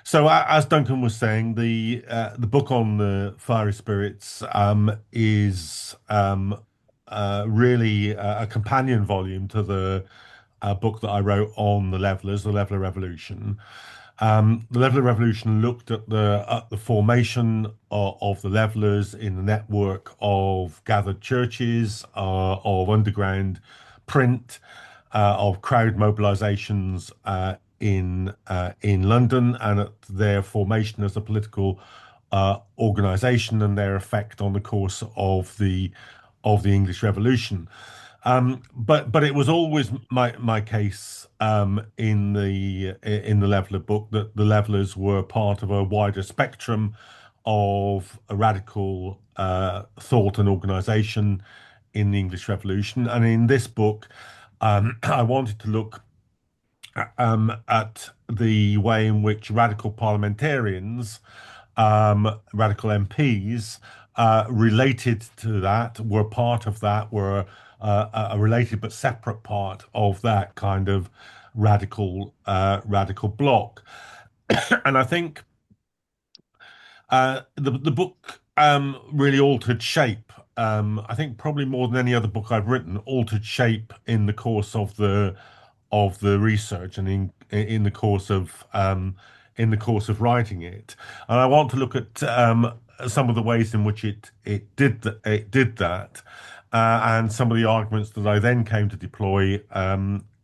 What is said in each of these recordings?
So, as Duncan was saying, the book on the fiery spirits is really a companion volume to the book that I wrote on the Levelers, the Leveler Revolution. The Leveler Revolution looked at the formation of the Levelers in the network of gathered churches, of underground print, of crowd mobilizations in London, and at their formation as a political organization and their effect on the course of the English Revolution. But it was always my case in the Leveler book that the Levelers were part of a wider spectrum of a radical thought and organization in the English Revolution. And in this book, I wanted to look at the way in which radical parliamentarians, radical MPs, related to that, were part of that, were a related but separate part of that kind of radical bloc. And I think the book really altered shape. I think probably more than any other book I've written, altered shape in the course of the research and in the course of writing it. And I want to look at some of the ways in which it did that, and some of the arguments that I then came to deploy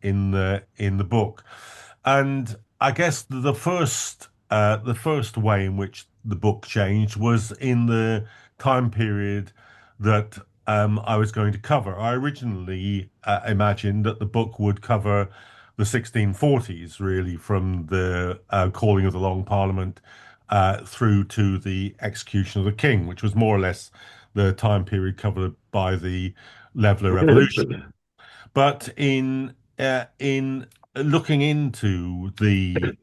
in the book. And I guess the first way in which the book changed was in the time period that I was going to cover. I originally imagined that the book would cover the 1640s, really, from the calling of the Long Parliament through to the execution of the king, which was more or less the time period covered by the Leveller Revolution. But in looking into the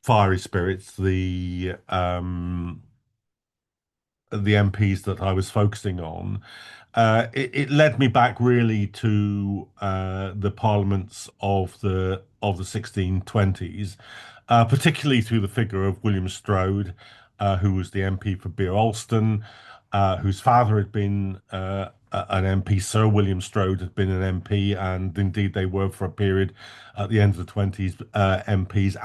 fiery spirits, the MPs that I was focusing on, it led me back really to the parliaments of the 1620s, particularly through the figure of William Strode, who was the MP for Beer Alston, whose father had been an MP. Sir William Strode had been an MP, and indeed they were for a period at the end of the 20s MPs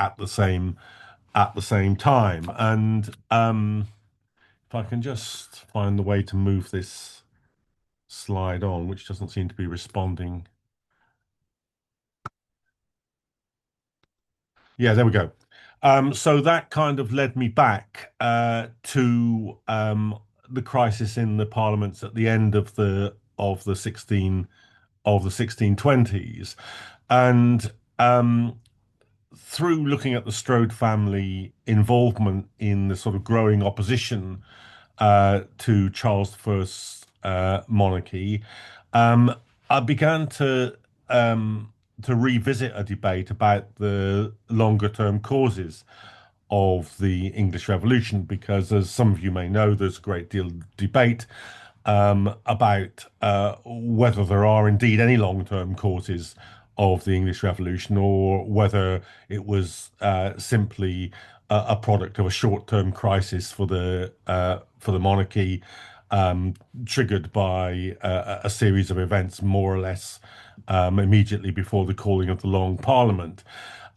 at the same time. And if I can just find the way to move this slide on, which doesn't seem to be responding. Yeah, there we go. So that kind of led me back to the crisis in the parliaments at the end of the 1620s, and through looking at the Strode family involvement in the sort of growing opposition to Charles I's monarchy, I began to revisit a debate about the longer term causes of the English Revolution, because, as some of you may know, there's a great deal of debate about whether there are indeed any long term causes of the English Revolution, or whether it was simply a product of a short-term crisis for the monarchy, triggered by a series of events more or less immediately before the calling of the Long Parliament.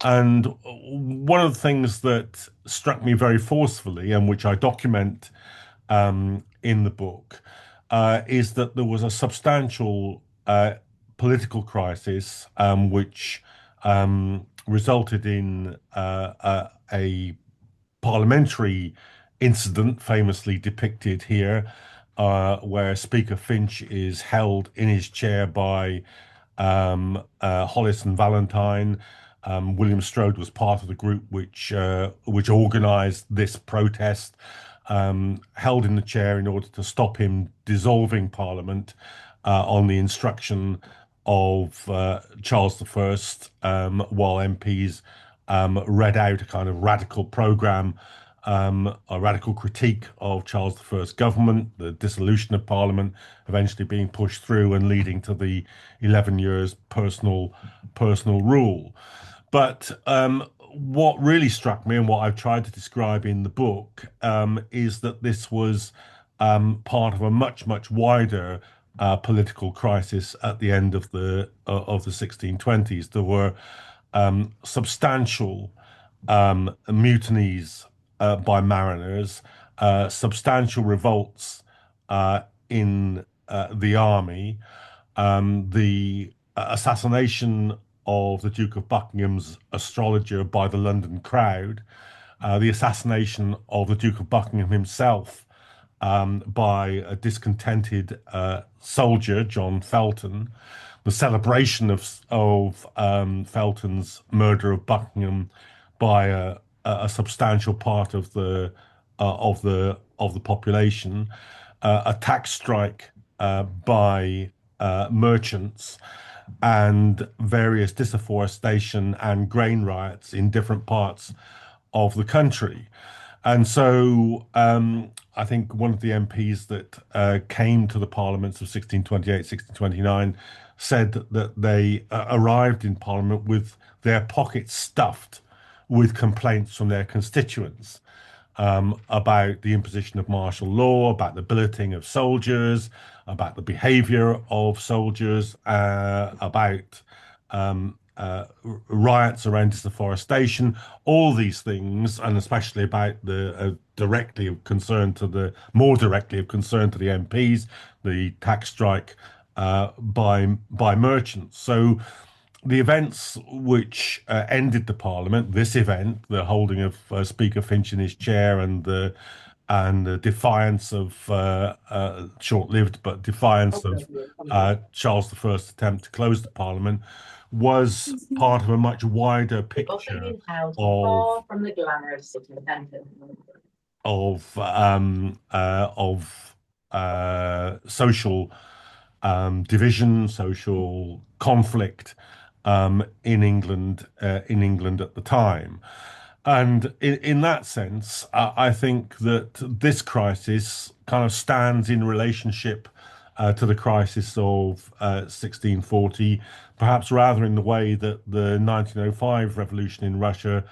And one of the things that struck me very forcefully, and which I document in the book, is that there was a substantial political crisis which resulted in a parliamentary incident famously depicted here, where Speaker Finch is held in his chair by Hollis and Valentine. William Strode was part of the group which organised this protest, held in the chair in order to stop him dissolving Parliament on the instruction of Charles I, while MPs read out a kind of radical programme, a radical critique of Charles I's government, the dissolution of Parliament eventually being pushed through and leading to the 11 years personal rule. But what really struck me and what I've tried to describe in the book is that this was part of a much, much wider political crisis at the end of the 1620s. There were substantial mutinies by mariners, substantial revolts in the army, the assassination of the Duke of Buckingham's astrologer by the London crowd, the assassination of the Duke of Buckingham himself by a discontented soldier, John Felton, the celebration of Felton's murder of Buckingham by a substantial part of the population, a tax strike by merchants, and various disafforestation and grain riots in different parts of the country. And so I think one of the MPs that came to the parliaments of 1628, 1629 said that they arrived in Parliament with their pockets stuffed with complaints from their constituents about the imposition of martial law, about the billeting of soldiers, about the behavior of soldiers, about riots around deforestation, all these things, and especially about the directly of concern to the more directly of concern to the MPs, the tax strike by merchants. So the events which ended the Parliament, this event, the holding of Speaker Finch in his chair, and the defiance of short-lived, but defiance of Charles I's attempt to close the Parliament, was part of a much wider picture of social division, social conflict in England at the time. And in that sense, I think that this crisis kind of stands in relationship to the crisis of 1640, perhaps rather in the way that the 1905 revolution in Russia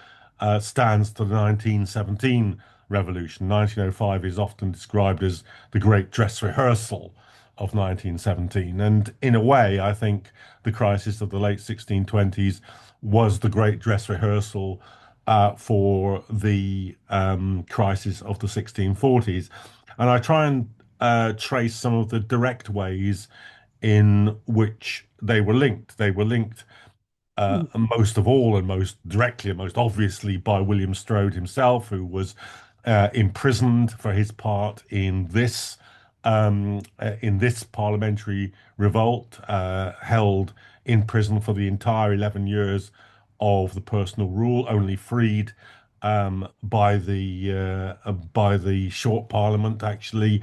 stands to the 1917 revolution. 1905 is often described as the great dress rehearsal of 1917. And in a way, I think the crisis of the late 1620s was the great dress rehearsal for the crisis of the 1640s. And I try and trace some of the direct ways in which they were linked. They were linked most of all and most directly and most obviously by William Strode himself, who was imprisoned for his part in this parliamentary revolt, held in prison for the entire 11 years of the personal rule, only freed by the short parliament. Actually,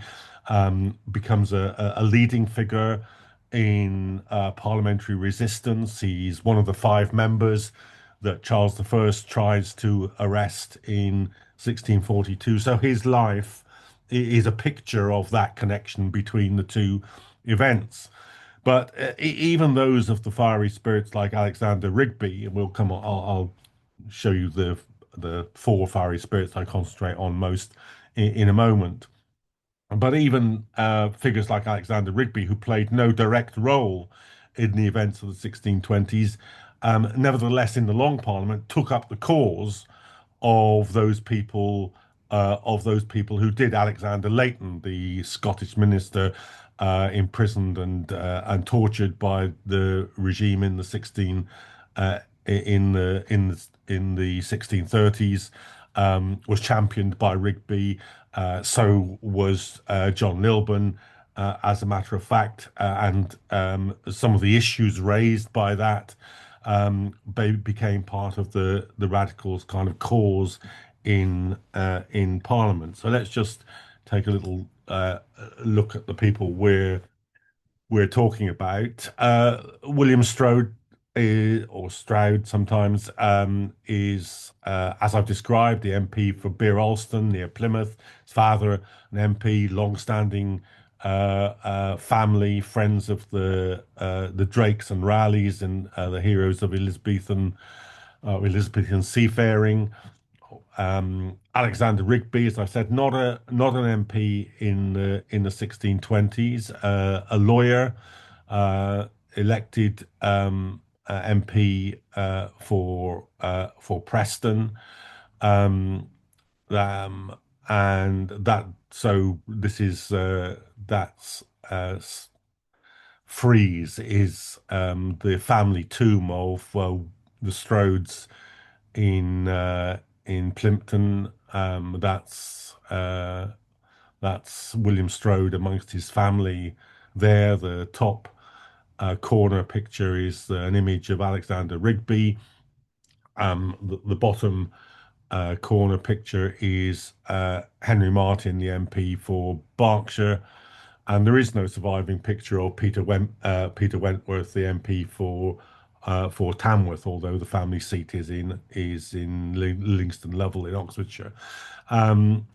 becomes a leading figure in parliamentary resistance. He's one of the five members that Charles I tries to arrest in 1642. So his life is a picture of that connection between the two events. But even those of the fiery spirits like Alexander Rigby, and we'll come on, I'll show you the four fiery spirits I concentrate on most in a moment. But even figures like Alexander Rigby, who played no direct role in the events of the 1620s, nevertheless, in the Long Parliament, took up the cause of those people who did. Alexander Leighton, the Scottish minister, imprisoned and tortured by the regime in the 1630s, was championed by Rigby. So was John Lilburn, as a matter of fact, and some of the issues raised by that became part of the radicals' kind of cause in Parliament. So let's just take a little look at the people we're talking about. William Strode, or Stroud sometimes, is, as I've described, the MP for Beer Alston near Plymouth. His father, an MP, long-standing family, friends of the Drakes and Raleighs and the heroes of Elizabethan Elizabethan seafaring. Alexander Rigby, as I said, not an MP in the 1620s, a lawyer, elected MP for Preston, um, um, and that so this is that's Frees is the family tomb of the Strodes in Plimpton. That's William Strode amongst his family there. The top corner picture is an image of Alexander Rigby. The bottom corner picture is Henry Marten, the MP for Berkshire, and there is no surviving picture of Peter Wentworth, the MP for Tamworth, although the family seat is in Livingston Level in Oxfordshire.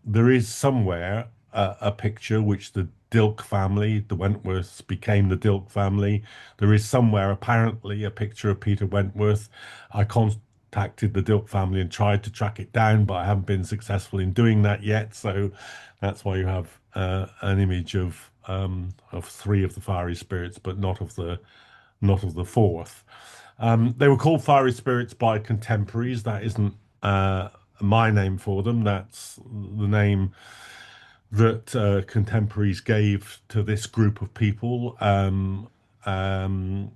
There is somewhere a picture which the Dilke family, the Wentworths became the Dilke family. There is somewhere apparently a picture of Peter Wentworth. I contacted the Dilke family and tried to track it down, but I haven't been successful in doing that yet. So that's why you have an image of three of the fiery spirits, but not of the fourth. They were called fiery spirits by contemporaries. That isn't my name for them. That's the name that contemporaries gave to this group of people. Um, they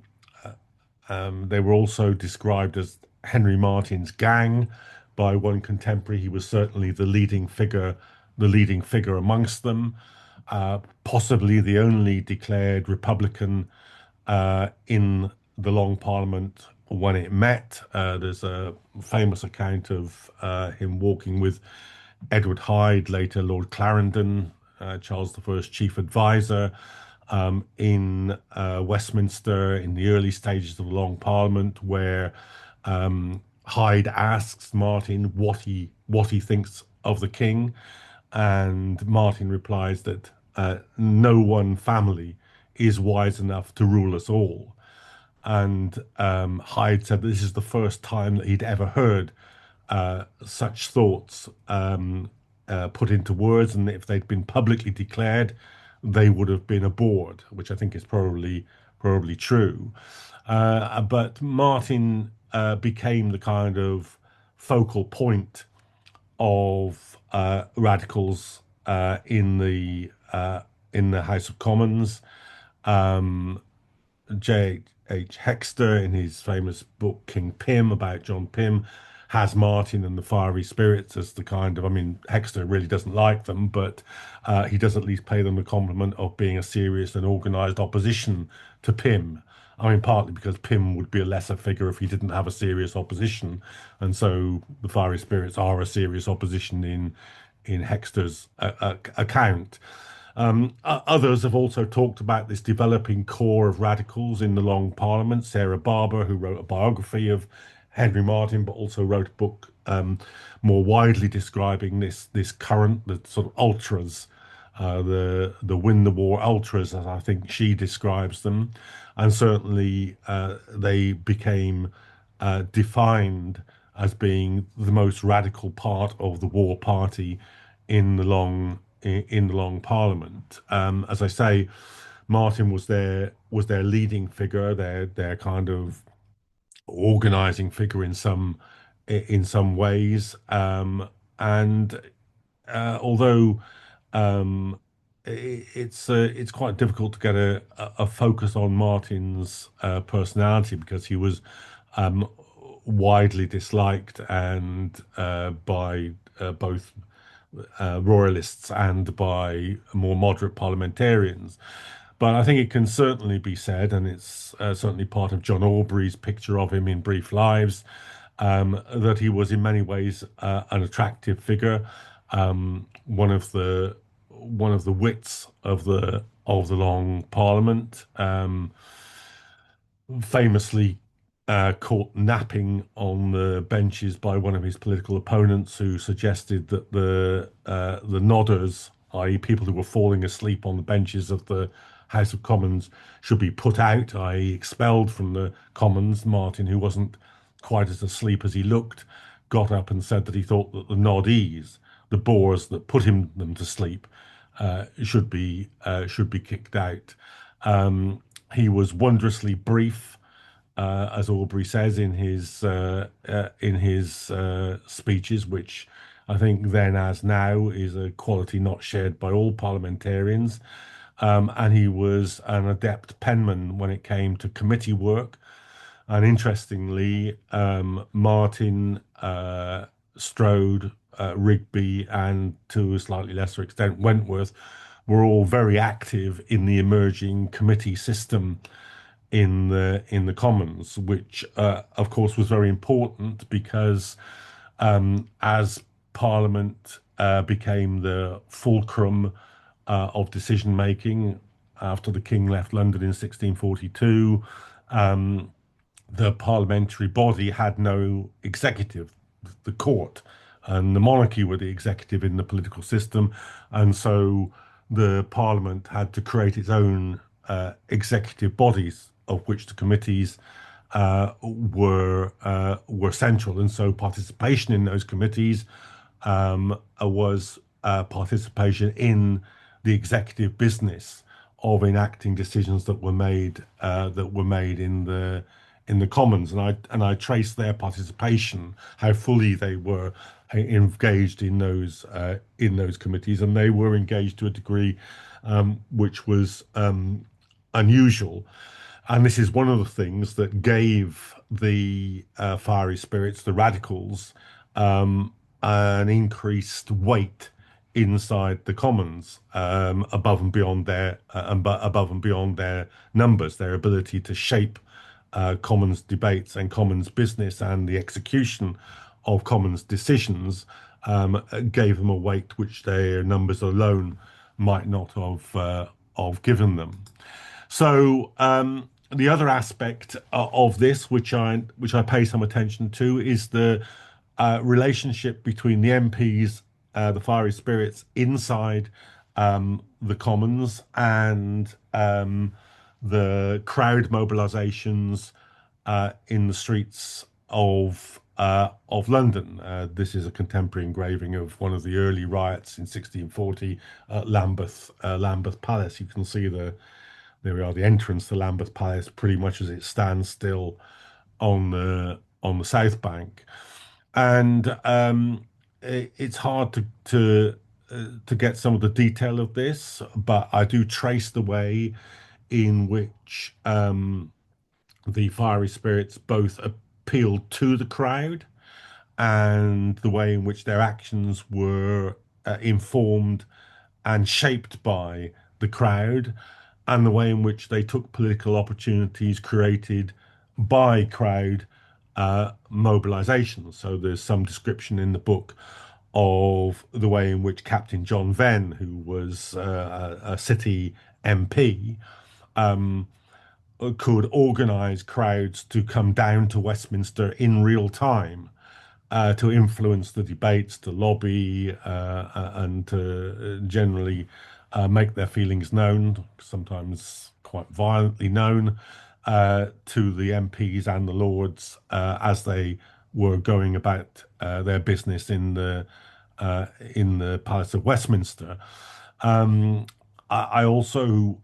were also described as Henry Marten's gang by one contemporary. He was certainly the leading figure amongst them, possibly the only declared Republican in the Long Parliament when it met. There's a famous account of him walking with Edward Hyde, later Lord Clarendon, Charles I's chief advisor, in Westminster in the early stages of the Long Parliament, where Hyde asks Marten what he thinks of the king, and Marten replies that no one family is wise enough to rule us all. And Hyde said that this is the first time that he'd ever heard such thoughts put into words, and if they'd been publicly declared, they would have been abhorred, which I think is probably true. But Marten became the kind of focal point of radicals in the House of Commons. J.H. Hexter, in his famous book King Pym about John Pym, has Marten and the fiery spirits as the kind of, I mean, Hexter really doesn't like them, but he does at least pay them the compliment of being a serious and organised opposition to Pym. I mean, partly because Pym would be a lesser figure if he didn't have a serious opposition, and so the fiery spirits are a serious opposition in Hexter's account. Others have also talked about this developing core of radicals in the Long Parliament. Sarah Barber, who wrote a biography of Henry Marten, but also wrote a book more widely describing this current, the sort of ultras, the win the war ultras, as I think she describes them, and certainly they became defined as being the most radical part of the war party in the Long Parliament. As I say, Marten was their leading figure, their kind of organising figure in some ways, and although it's quite difficult to get a focus on Marten's personality because he was um, widely disliked and by both royalists and by more moderate parliamentarians. But I think it can certainly be said, and it's certainly part of John Aubrey's picture of him in Brief Lives, that he was in many ways an attractive figure, one of the wits of the Long Parliament, famously caught napping on the benches by one of his political opponents, who suggested that the nodders, i.e., people who were falling asleep on the benches of the House of Commons, should be put out, i.e., expelled from the Commons. Marten, who wasn't quite as asleep as he looked, got up and said that he thought that the noddies, the bores that put them to sleep, should be kicked out. He was wondrously brief, as Aubrey says in his speeches, which I think then as now is a quality not shared by all parliamentarians. And he was an adept penman when it came to committee work. And interestingly, Martin, Strode, Rigby, and to a slightly lesser extent, Wentworth, were all very active in the emerging committee system in the Commons, which of course was very important because as Parliament became the fulcrum of decision making after the King left London in 1642, the parliamentary body had no executive. The court and the monarchy were the executive in the political system, and so the Parliament had to create its own executive bodies, of which the committees were central, and so participation in those committees was participation in the executive business of enacting decisions that were made in the Commons, and I trace their participation, how fully they were engaged in those committees, and they were engaged to a degree which was unusual. And this is one of the things that gave the fiery spirits, the radicals, an increased weight inside the Commons, above and beyond their numbers, their ability to shape Commons debates and Commons business and the execution of Commons decisions gave them a weight which their numbers alone might not have given them. So the other aspect of this, which I pay some attention to, is the relationship between the MPs, the fiery spirits inside the Commons, and the crowd mobilisations in the streets of London. This is a contemporary engraving of one of the early riots in 1640 at Lambeth Palace. You can see there we are, the entrance to Lambeth Palace, pretty much as it stands still on the south bank, and it's hard to get some of the detail of this, but I do trace the way in which the fiery spirits both appealed to the crowd and the way in which their actions were informed and shaped by the crowd, and the way in which they took political opportunities created by crowd mobilisation. So there's some description in the book of the way in which Captain John Venn, who was a city MP, could organise crowds to come down to Westminster in real time to influence the debates, to lobby, and to generally make their feelings known, sometimes quite violently known, to the MPs and the Lords as they were going about their business in the Palace of Westminster. I also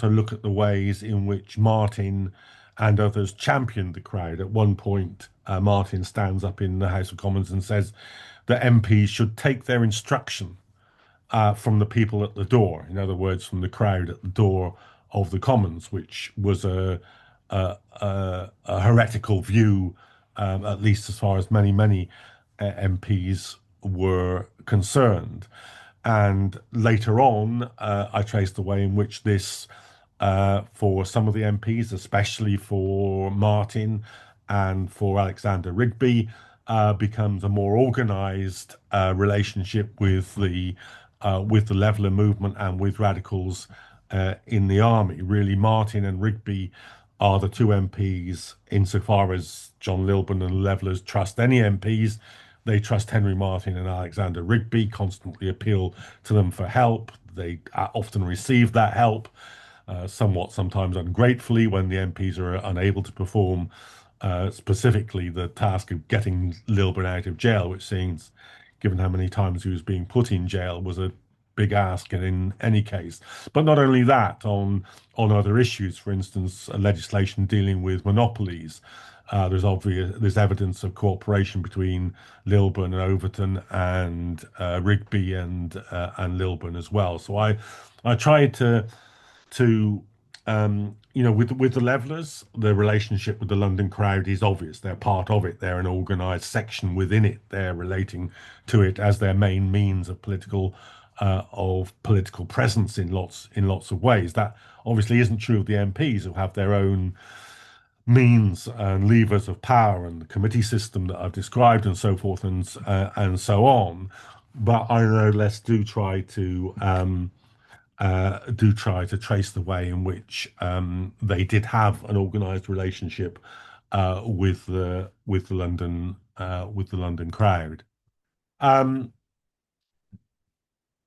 look at the ways in which Martin and others championed the crowd. At one point, Martin stands up in the House of Commons and says that MPs should take their instruction from the people at the door. In other words, from the crowd at the door of the Commons, which was a heretical view, at least as far as many MPs were concerned. And later on, I traced the way in which this, for some of the MPs, especially for Martin and for Alexander Rigby, becomes a more organised relationship with the Leveller movement and with radicals in the army. Really, Martin and Rigby are the two MPs insofar as John Lilburne and the Levellers trust any MPs. They trust Henry Marten and Alexander Rigby, constantly appeal to them for help. They often receive that help, sometimes ungratefully, when the MPs are unable to perform specifically the task of getting Lilburn out of jail, which seems, given how many times he was being put in jail, was a big ask in any case. But not only that, on other issues, for instance, legislation dealing with monopolies. There's evidence of cooperation between Lilburn and Overton and Rigby and Lilburn as well. So I tried to with the levelers, the relationship with the London crowd is obvious. They're part of it. They're an organised section within it. They're relating to it as their main means of political presence in lots of ways. That obviously isn't true of the MPs, who have their own means and levers of power and the committee system that I've described and so forth and so on. But I no less do try to trace the way in which they did have an organised relationship with the London crowd. Um,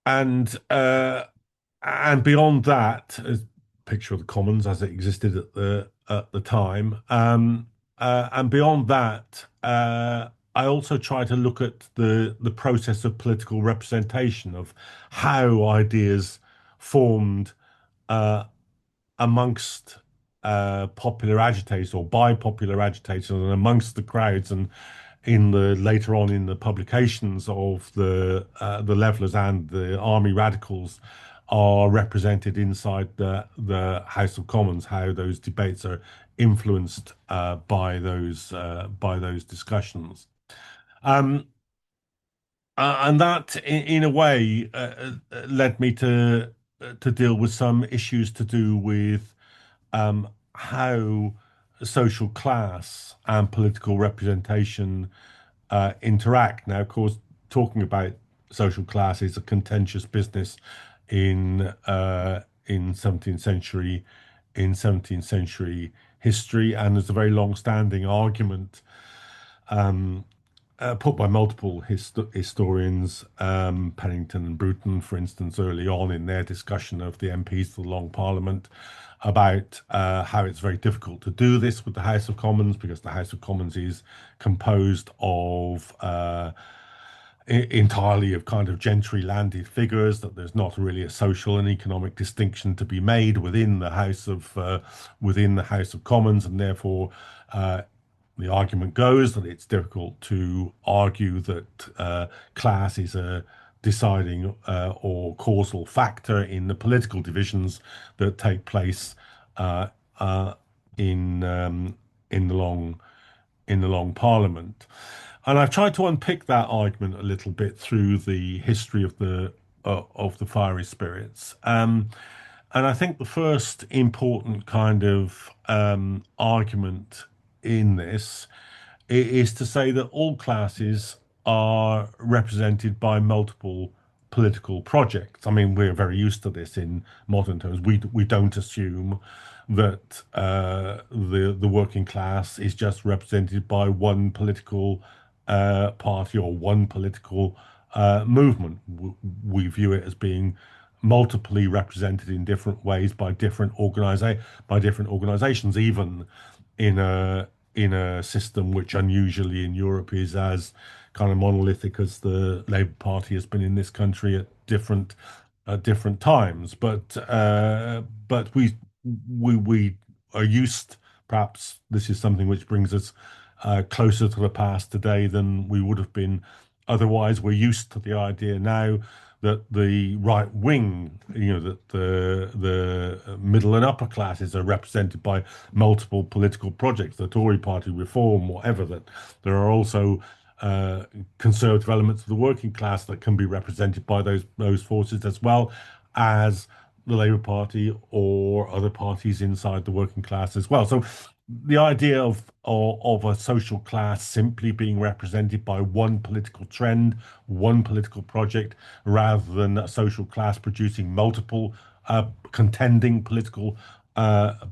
and and beyond that, a picture of the Commons as it existed at the time. And beyond that, I also try to look at the process of political representation, of how ideas formed uh, amongst popular agitators or by popular agitators and amongst the crowds, and later on in the publications of the levelers and the army radicals are represented inside the House of Commons, how those debates are influenced by those discussions. Um, and that, in a way, led me to deal with some issues to do with how social class and political representation interact. Now, of course, talking about social class is a contentious business in 17th century in 17th century history, and there's a very long-standing argument put by multiple historians, Pennington and Bruton, for instance, early on in their discussion of the MPs for the Long Parliament, about how it's very difficult to do this with the House of Commons, because the House of Commons is composed of entirely of kind of gentry landed figures, that there's not really a social and economic distinction to be made within the House of Commons, and therefore the argument goes that it's difficult to argue that class is a deciding or causal factor in the political divisions that take place uh, uh, in the long Parliament. And I've tried to unpick that argument a little bit through the history of the fiery spirits. And I think the first important kind of argument in this is to say that all classes are represented by multiple political projects. I mean, we're very used to this in modern terms. We don't assume that the working class is just represented by one political party or one political movement. We view it as being multiply represented in different ways by different organizations, even in a system which unusually in Europe is as kind of monolithic as the Labour Party has been in this country at different times. But we are used. Perhaps this is something which brings us closer to the past today than we would have been otherwise. We're used to the idea now that the right wing, that the middle and upper classes are represented by multiple political projects, the Tory party, Reform, whatever, that there are also conservative elements of the working class that can be represented by those forces, as well as the Labour Party or other parties inside the working class as well. So the idea of a social class simply being represented by one political trend, one political project, rather than a social class producing multiple contending political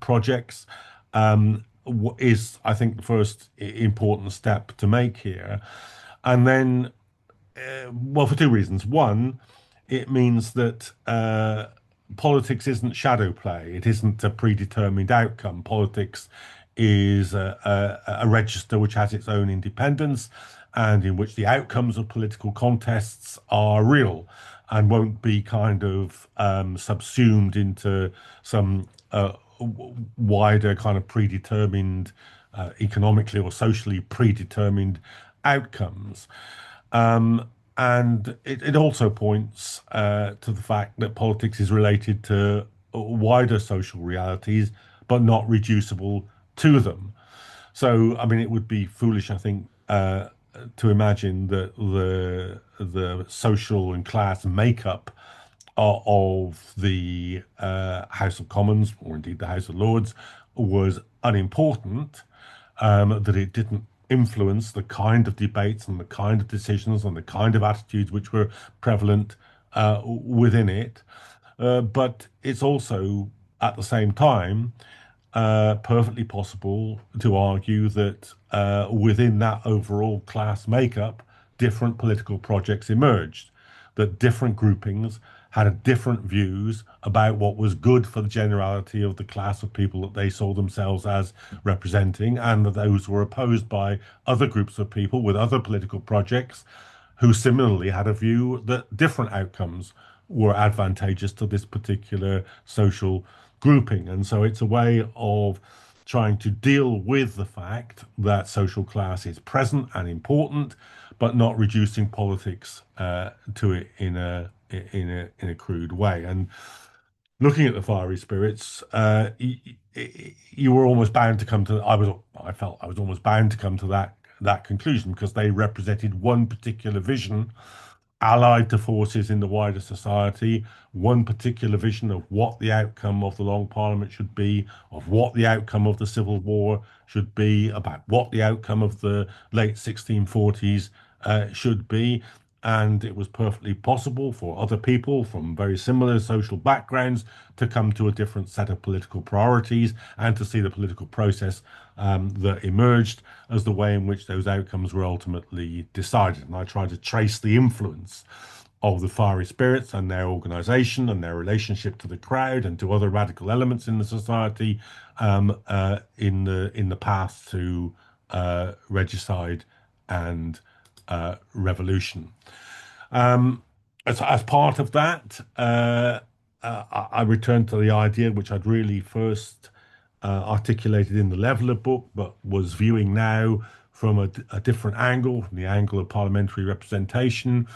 projects, is, I think, the first important step to make here. And then, well, for two reasons. One, it means that politics isn't shadow play. It isn't a predetermined outcome. Politics is a register which has its own independence and in which the outcomes of political contests are real and won't be kind of subsumed into some wider kind of predetermined, economically or socially predetermined outcomes. Um, and it also points to the fact that politics is related to wider social realities, but not reducible to them. So, I mean, it would be foolish, I think, to imagine that the social and class makeup of the House of Commons, or indeed the House of Lords, was unimportant, that it didn't influence the kind of debates and the kind of decisions and the kind of attitudes which were prevalent within it. But it's also, at the same time, perfectly possible to argue that within that overall class makeup, different political projects emerged, that different groupings had different views about what was good for the generality of the class of people that they saw themselves as representing, and that those were opposed by other groups of people with other political projects who similarly had a view that different outcomes were advantageous to this particular social grouping. And so it's a way of trying to deal with the fact that social class is present and important, but not reducing politics to it in a crude way. And looking at the fiery spirits, you were almost bound to come to. I felt I was almost bound to come to that conclusion because they represented one particular vision allied to forces in the wider society, one particular vision of what the outcome of the Long Parliament should be, of what the outcome of the Civil War should be, about what the outcome of the late 1640s should be. And it was perfectly possible for other people from very similar social backgrounds to come to a different set of political priorities and to see the political process that emerged as the way in which those outcomes were ultimately decided. And I tried to trace the influence of the fiery spirits and their organization and their relationship to the crowd and to other radical elements in the society in the path to regicide and revolution. Um, as part of that, I returned to the idea which I'd really first articulated in the Leveller book, but was viewing now from a different angle, from the angle of parliamentary representation.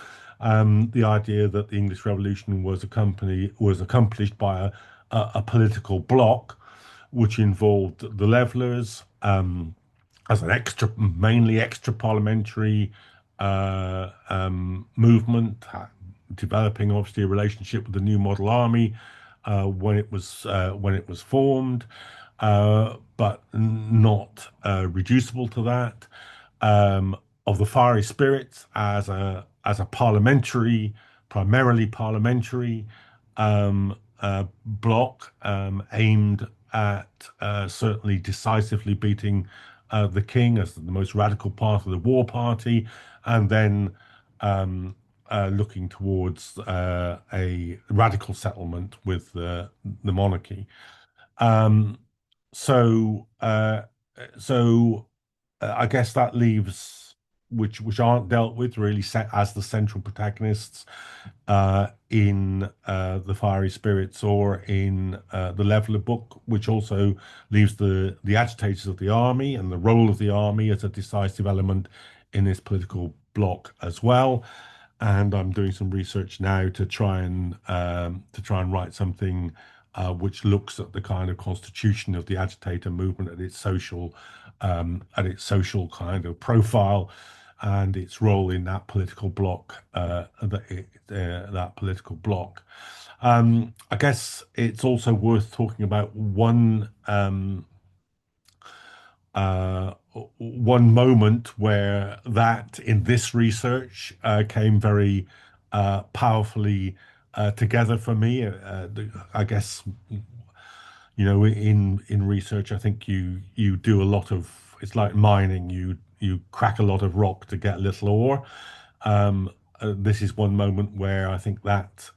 The idea that the English Revolution was accomplished by a political bloc, which involved the Levellers as an mainly extra parliamentary movement, developing obviously a relationship with the new model army when it was formed, but not reducible to that. Of the fiery spirits as a parliamentary, primarily parliamentary bloc aimed at certainly decisively beating the king as the most radical part of the war party, and then looking towards a radical settlement with the monarchy. Um, so, uh, so I guess that leaves which aren't dealt with really set as the central protagonists in the Fiery Spirits or in the Leveller book, which also leaves the agitators of the army and the role of the army as a decisive element in this political bloc as well. And I'm doing some research now to try and write something which looks at the kind of constitution of the agitator movement at its social kind of profile and its role in that political bloc. That political bloc. I guess it's also worth talking about one moment where that in this research came very powerfully together for me. I guess in research, I think you do a lot of it's like mining. You crack a lot of rock to get a little ore. This is one moment where I think that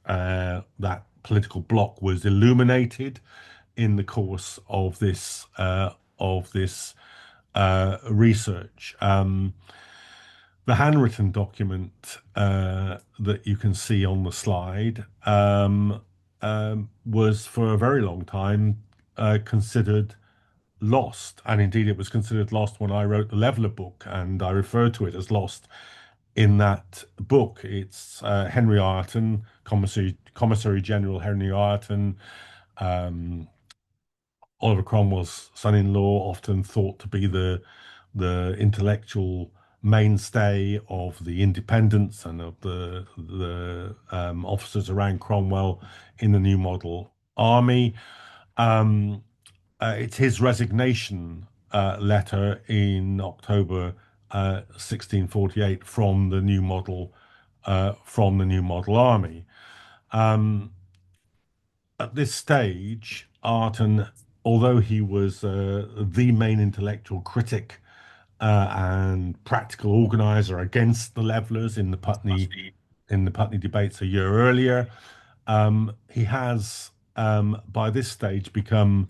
political block was illuminated in the course of this research. The handwritten document that you can see on the slide was for a very long time considered lost, and indeed it was considered lost when I wrote the Leveller book, and I referred to it as lost in that book. It's Henry Marten, Commissary General Henry Marten, um, Oliver Cromwell's son-in-law, often thought to be the intellectual mainstay of the independents and of the officers around Cromwell in the New Model Army. Um, it's his resignation letter in October 1648 from the New Model Army. Um, at this stage, Arten, although he was the main intellectual critic and practical organizer against the Levellers in the Putney debates a year earlier, he has by this stage become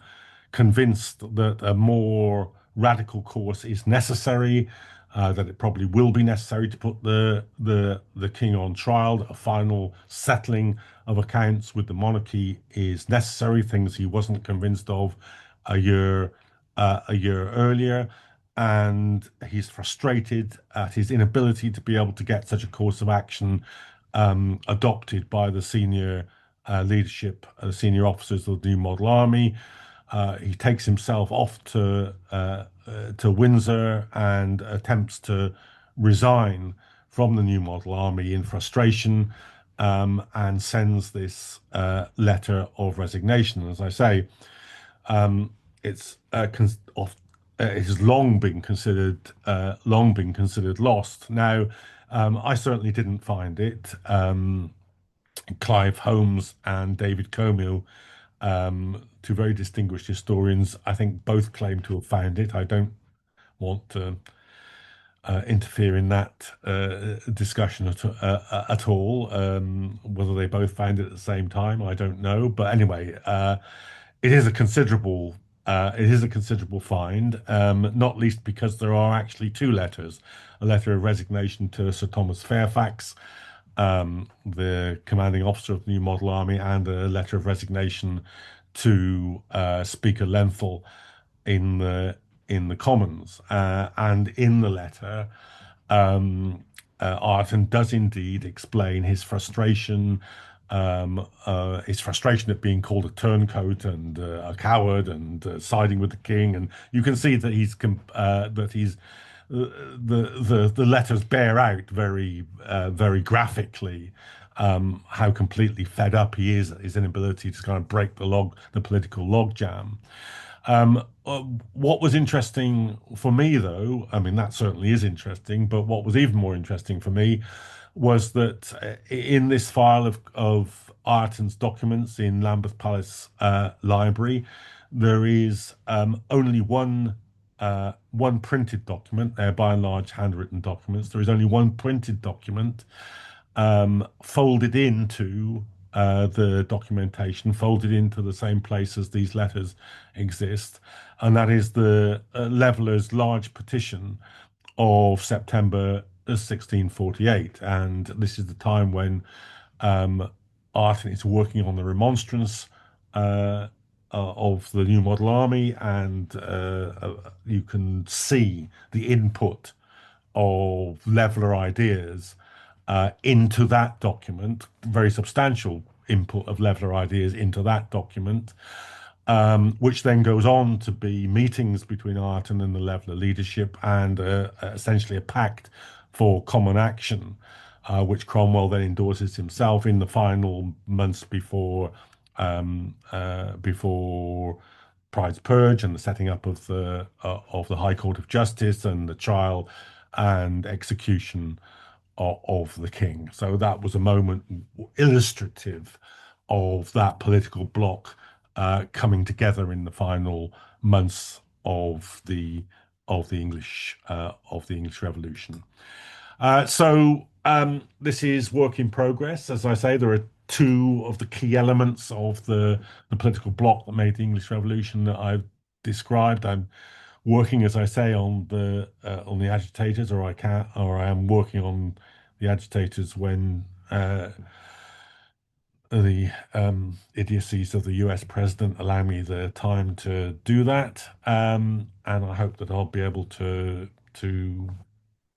convinced that a more radical course is necessary, that it probably will be necessary to put the king on trial. A final settling of accounts with the monarchy is necessary, things he wasn't convinced of a year a year earlier. And he's frustrated at his inability to be able to get such a course of action adopted by the senior leadership, senior officers of the New Model Army. He takes himself off to Windsor and attempts to resign from the New Model Army in frustration, and sends this letter of resignation. As I say, it's it has long been considered lost. Now, I certainly didn't find it. Clive Holmes and David Comey, two very distinguished historians, I think both claim to have found it. I don't want to interfere in that discussion at all. Whether they both found it at the same time, I don't know. But anyway, it is a considerable find, not least because there are actually two letters: a letter of resignation to Sir Thomas Fairfax, the commanding officer of the New Model Army, and a letter of resignation to Speaker Lenthal in the Commons. And in the letter, Arten does indeed explain his frustration at being called a turncoat and a coward and siding with the king. And you can see that the letters bear out very graphically how completely fed up he is at his inability to kind of break the political logjam. What was interesting for me, though, I mean, that certainly is interesting, but what was even more interesting for me was that in this file of Arten's documents in Lambeth Palace Library, there is only one printed document. They're by and large handwritten documents. There is only one printed document folded into the documentation, folded into the same place as these letters exist, and that is the Levellers' large petition of September 1648. And this is the time when Arten is working on the remonstrance of the New Model Army, and you can see the input of Leveller ideas into that document, very substantial input of Leveller ideas into that document, which then goes on to be meetings between Arten and the Leveller leadership, and essentially a pact for common action, which Cromwell then endorses himself in the final months before Pride's Purge and the setting up of the High Court of Justice and the trial and execution of the king. So that was a moment illustrative of that political bloc coming together in the final months of the English Revolution. This is work in progress. As I say, there are two of the key elements of the political bloc that made the English Revolution that I've described. working, as I say, on the agitators, or I am working on the agitators when the idiocies of the US president allow me the time to do that. And I hope that I'll be able to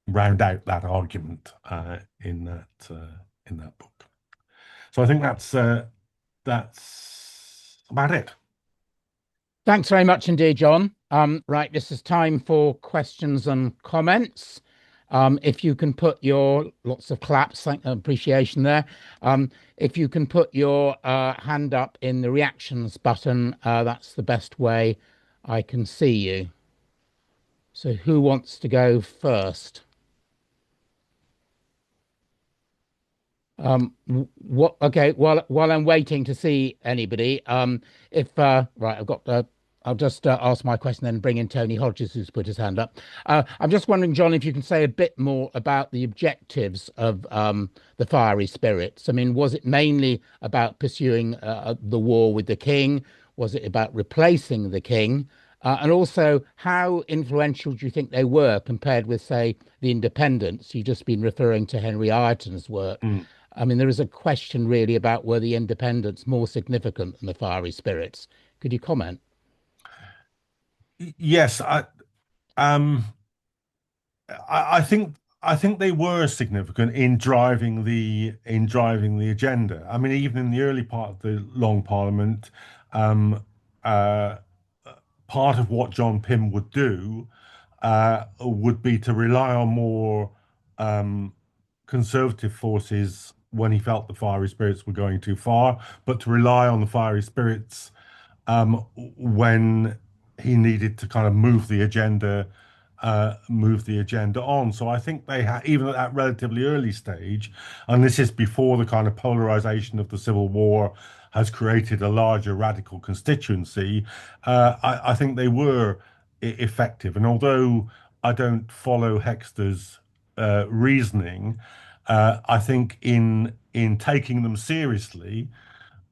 round out that argument in that book. So I think that's about it. Thanks very much indeed, John. Right, this is time for questions and comments. If you can put your lots of claps, thank appreciation there. If you can put your hand up in the reactions button, that's the best way I can see you. So who wants to go first? What? Okay. While I'm waiting to see anybody, if right, I've got. I'll just ask my question, then bring in Tony Hodges, who's put his hand up. I'm just wondering, John, if you can say a bit more about the objectives of the Fiery Spirits. I mean, was it mainly about pursuing the war with the king? Was it about replacing the king? And also, how influential do you think they were compared with, say, the independents? You've just been referring to Henry Marten's work. Mm. I mean, there is a question really about were the independents more significant than the fiery spirits? Could you comment? Yes, um I think they were significant in driving the agenda. I mean, even in the early part of the Long Parliament, um, uh, part of what John Pym would do would be to rely on more um, conservative forces when he felt the fiery spirits were going too far, but to rely on the fiery spirits when he needed to kind of move the agenda on. So I think they had, even at that relatively early stage, and this is before the kind of polarization of the Civil War has created a larger radical constituency. I think they were effective. And although I don't follow Hexter's reasoning, I think in taking them seriously,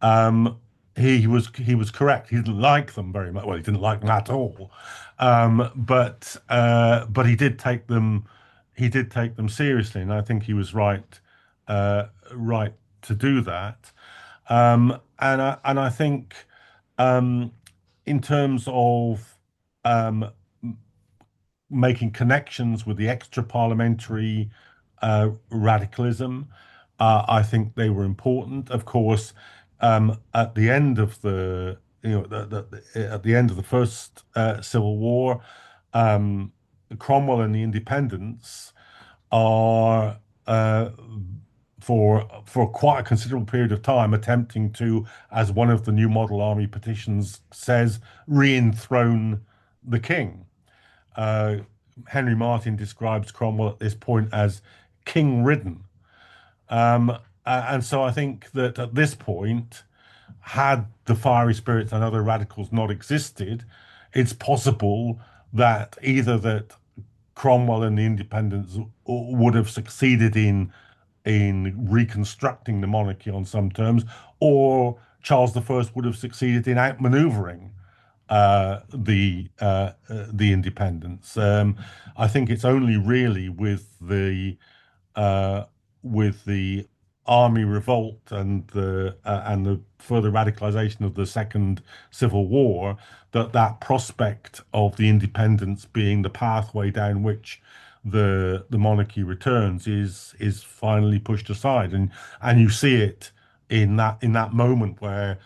um, he was correct. He didn't like them very much. Well, he didn't like them at all. But he did take them seriously, and I think he was right to do that. And I think um, in terms of um, making connections with the extra parliamentary radicalism. I think they were important. Of course, at the end of the at the end of the first Civil War, um, Cromwell and the Independents are for quite a considerable period of time attempting to, as one of the New Model Army petitions says, re-enthrone the king. Uh, Henry Marten describes Cromwell at this point as king-ridden. And so I think that at this point, had the fiery spirits and other radicals not existed, it's possible that either that Cromwell and the independents would have succeeded in reconstructing the monarchy on some terms, or Charles I would have succeeded in outmaneuvering the independents. I think it's only really uh, with the army revolt and the further radicalization of the Second Civil War that prospect of the independence being the pathway down which the monarchy returns is finally pushed aside, and you see it in that moment where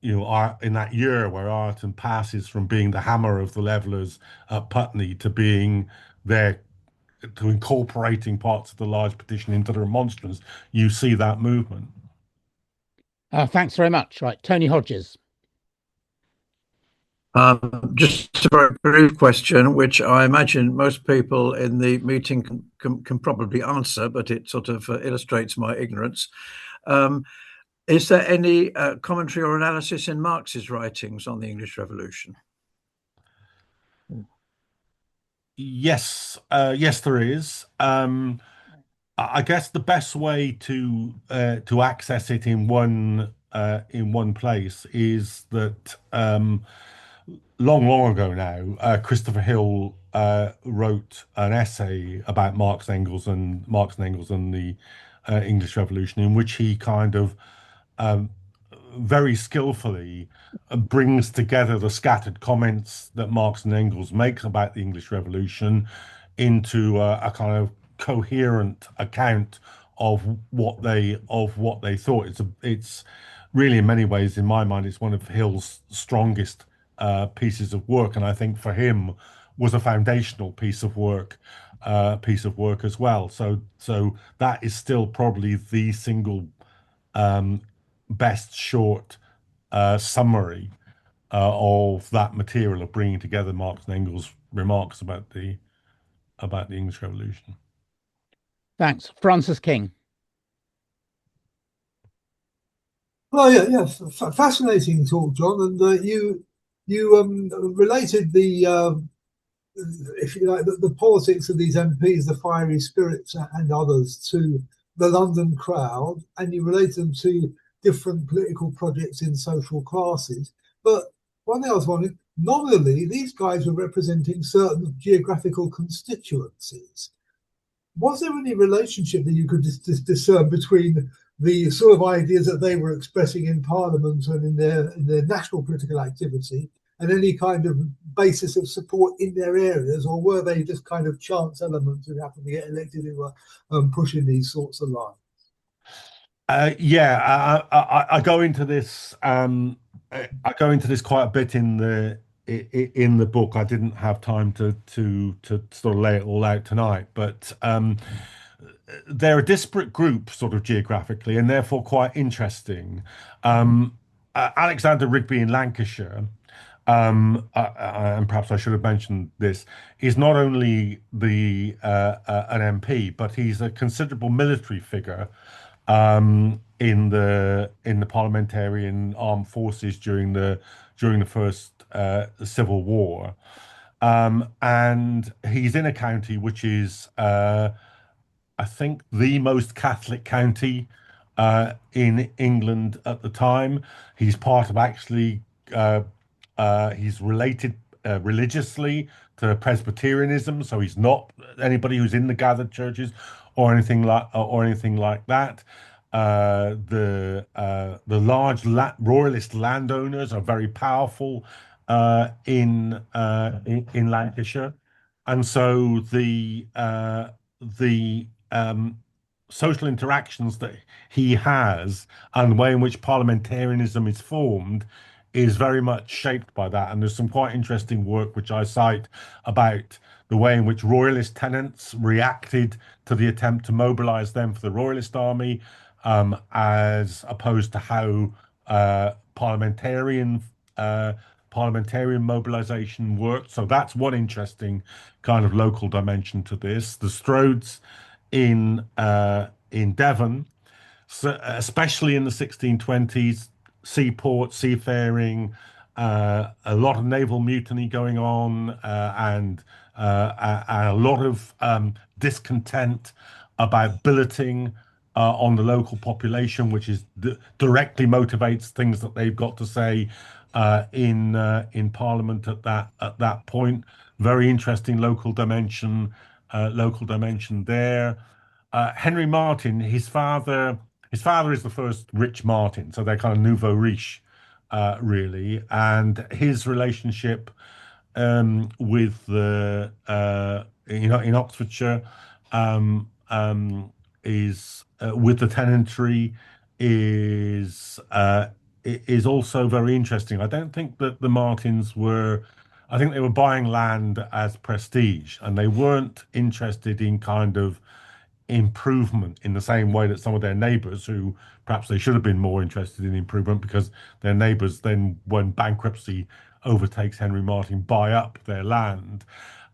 in that year where Ireton passes from being the hammer of the levellers at Putney to being there to incorporating parts of the large petition into the remonstrance, you see that movement. Thanks very much. Right, Tony Hodges. Just a very brief question, which I imagine most people in the meeting can probably answer, but it sort of illustrates my ignorance. Is there any commentary or analysis in Marx's writings on the English Revolution? Yes, there is. I guess the best way to access it in one place is that long ago now, Christopher Hill wrote an essay about Marx and Engels and the English Revolution, in which he kind of um, very skillfully brings together the scattered comments that Marx and Engels make about the English Revolution into a kind of coherent account of what they thought. It's really, in many ways, in my mind, it's one of Hill's strongest pieces of work, and I think for him was a foundational piece of work as well. So that is still probably the single um, best short summary of that material, of bringing together Marx and Engels' remarks about the English Revolution. Thanks. Francis King. Oh yeah, fascinating talk, John. And you related the if you like the politics of these MPs, the fiery spirits and others, to the London crowd, and you relate them to different political projects in social classes. But one thing I was wondering, nominally, these guys were representing certain geographical constituencies. Was there any relationship that you could discern between the sort of ideas that they were expressing in Parliament and in their national political activity, and any kind of basis of support in their areas, or were they just kind of chance elements who happened to get elected who were pushing these sorts of lines? I go into this. I go into this quite a bit in the book. I didn't have time to sort of lay it all out tonight, but they're a disparate group, sort of geographically, and therefore quite interesting. Alexander Rigby in Lancashire, and perhaps I should have mentioned this, is not only an MP, but he's a considerable military figure in the parliamentarian armed forces during the first Civil War, and he's in a county which is I think the most Catholic county in England at the time. He's part of actually he's related religiously to Presbyterianism, so he's not anybody who's in the gathered churches or anything like that. The large royalist landowners are very powerful in Lancashire, and so the social interactions that he has and the way in which parliamentarianism is formed is very much shaped by that. And there's some quite interesting work which I cite about the way in which royalist tenants reacted to the attempt to mobilize them for the royalist army, as opposed to how parliamentarian mobilization worked. So that's one interesting kind of local dimension to this. The Strodes in Devon, so especially in the 1620s, seaport, seafaring, a lot of naval mutiny going on, and a lot of discontent about billeting on the local population, which is directly motivates things that they've got to say in Parliament at that point. Very interesting local dimension there. Henry Marten, his father is the first rich Martin, so they're kind of nouveau riche, really, and his relationship with the in Oxfordshire, is with the tenantry is also very interesting. I don't think that the Martins were. I think they were buying land as prestige, and they weren't interested in kind of improvement in the same way that some of their neighbours, who perhaps they should have been more interested in improvement, because their neighbours then, when bankruptcy overtakes Henry Marten, buy up their land.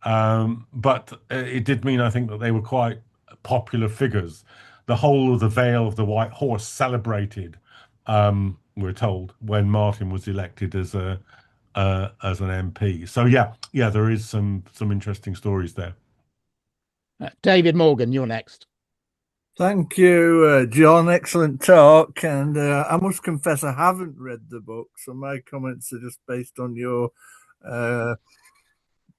But it did mean, I think, that they were quite popular figures. The whole of the Vale of the White Horse celebrated, we're told, when Marten was elected as an MP. So yeah, there is some interesting stories there. David Morgan, you're next. Thank you, John. Excellent talk. And I must confess, I haven't read the book, so my comments are just based on your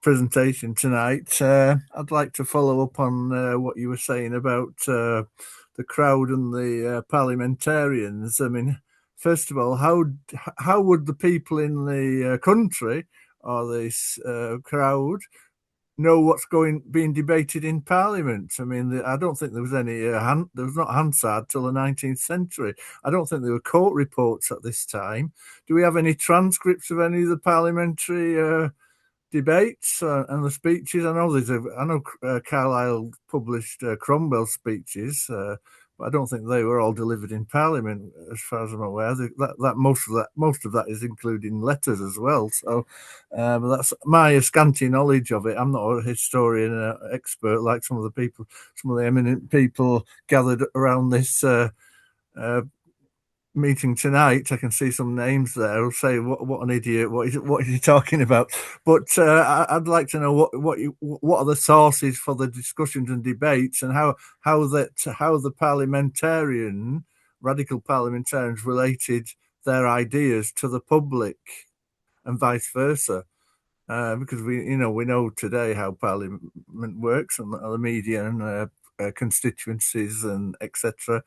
presentation tonight. I'd like to follow up on what you were saying about the crowd and the parliamentarians. I mean, first of all, how would the people in the country or this crowd know what's being debated in Parliament? I mean, I don't think there was any there was not Hansard till the 19th century. I don't think there were court reports at this time. Do we have any transcripts of any of the parliamentary debates and the speeches? I know Carlyle published Cromwell's speeches, but I don't think they were all delivered in Parliament, as far as I'm aware. That most of that is included in letters as well. So but that's my scanty knowledge of it. I'm not a historian expert like some of the eminent people gathered around this meeting tonight. I can see some names there. I'll say, what an idiot! What is he talking about? But I'd like to know what are the sources for the discussions and debates, and how the radical parliamentarians related their ideas to the public, and vice versa. Because we know today how Parliament works, and the media and constituencies and etc.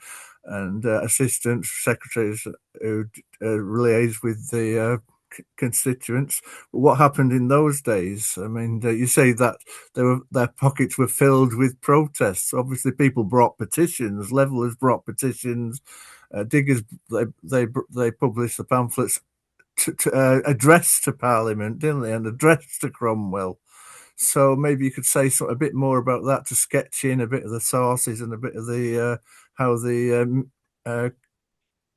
and assistants, secretaries who liaise with the constituents. But what happened in those days? I mean, you say that their pockets were filled with protests. Obviously, people brought petitions. Levellers brought petitions. Diggers they published the pamphlets to address to Parliament, didn't they, and address to Cromwell. So maybe you could say a bit more about that, to sketch in a bit of the sources and a bit of the how the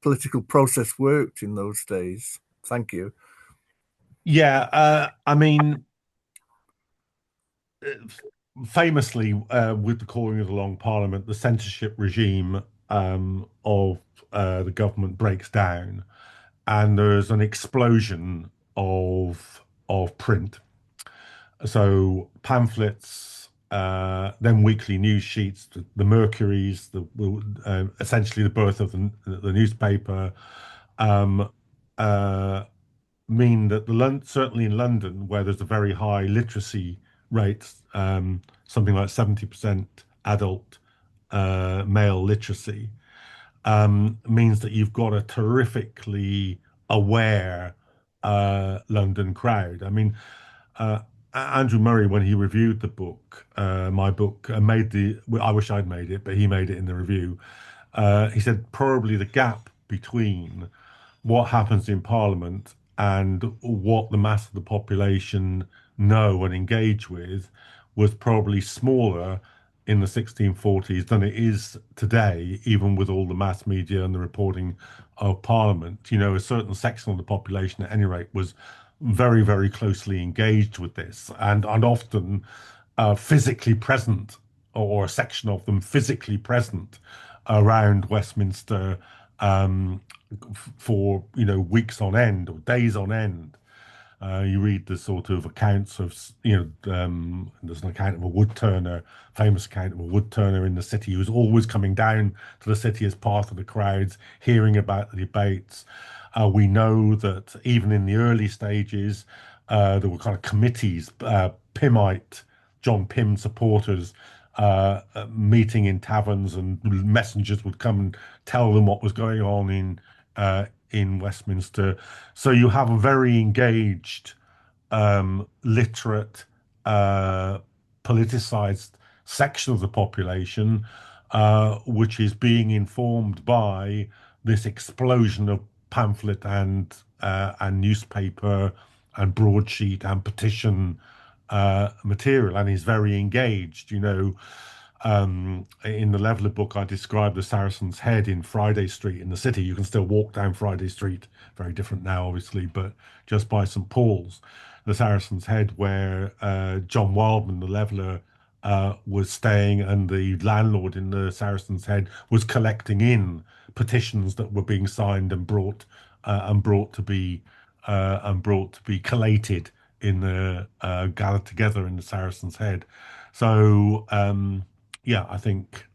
political process worked in those days. Thank you. Yeah, I mean, famously, with the calling of the Long Parliament, the censorship regime of the government breaks down, and there's an explosion of print. So pamphlets, then weekly news sheets, the Mercuries, essentially the birth of the newspaper, mean that certainly in London, where there's a very high literacy rate, something like 70% adult male literacy, means that you've got a terrifically aware London crowd. I mean, Andrew Murray, when he reviewed the book, my book, I wish I'd made it, but he made it in the review. He said probably the gap between what happens in Parliament and what the mass of the population know and engage with was probably smaller in the 1640s than it is today, even with all the mass media and the reporting of Parliament. You know, a certain section of the population, at any rate, was very, very closely engaged with this, and often physically present, or a section of them physically present around Westminster for weeks on end or days on end. You read the sort of accounts of, there's an account of a wood turner, famous account of a wood turner in the city who's always coming down to the city as part of the crowds, hearing about the debates. We know that even in the early stages, there were kind of committees, Pymite, John Pym supporters, meeting in taverns, and messengers would come and tell them what was going on in Westminster. So you have a very engaged, literate, politicized section of the population, which is being informed by this explosion of pamphlet and newspaper and broadsheet and petition material, and is very engaged. In the Leveller book, I described the Saracen's Head in Friday Street in the city. You can still walk down Friday Street, very different now, obviously, but just by St. Paul's, the Saracen's Head, where John Wildman, the Leveller, was staying, and the landlord in the Saracen's Head was collecting in petitions that were being signed and brought to be collated in the gathered together in the Saracen's Head. So yeah, I think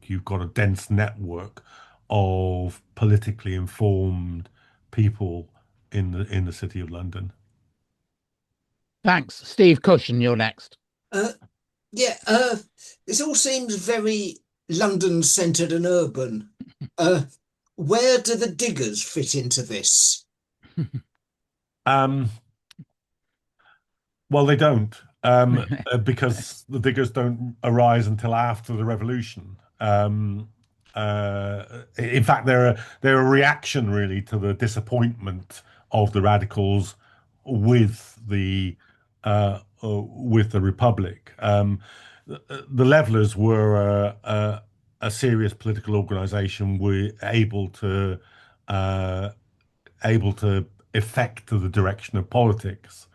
you've got a dense network of politically informed people in the city of London. Thanks. Steve Cushion, you're next. Uh, yeah, this all seems very London-centred and urban. Uh, where do the diggers fit into this? Um, well, they don't, because the diggers don't arise until after the revolution. In fact, they're a reaction really to the disappointment of the radicals with the Republic. The Levellers were a serious political organisation, were uh, able to effect the direction of politics.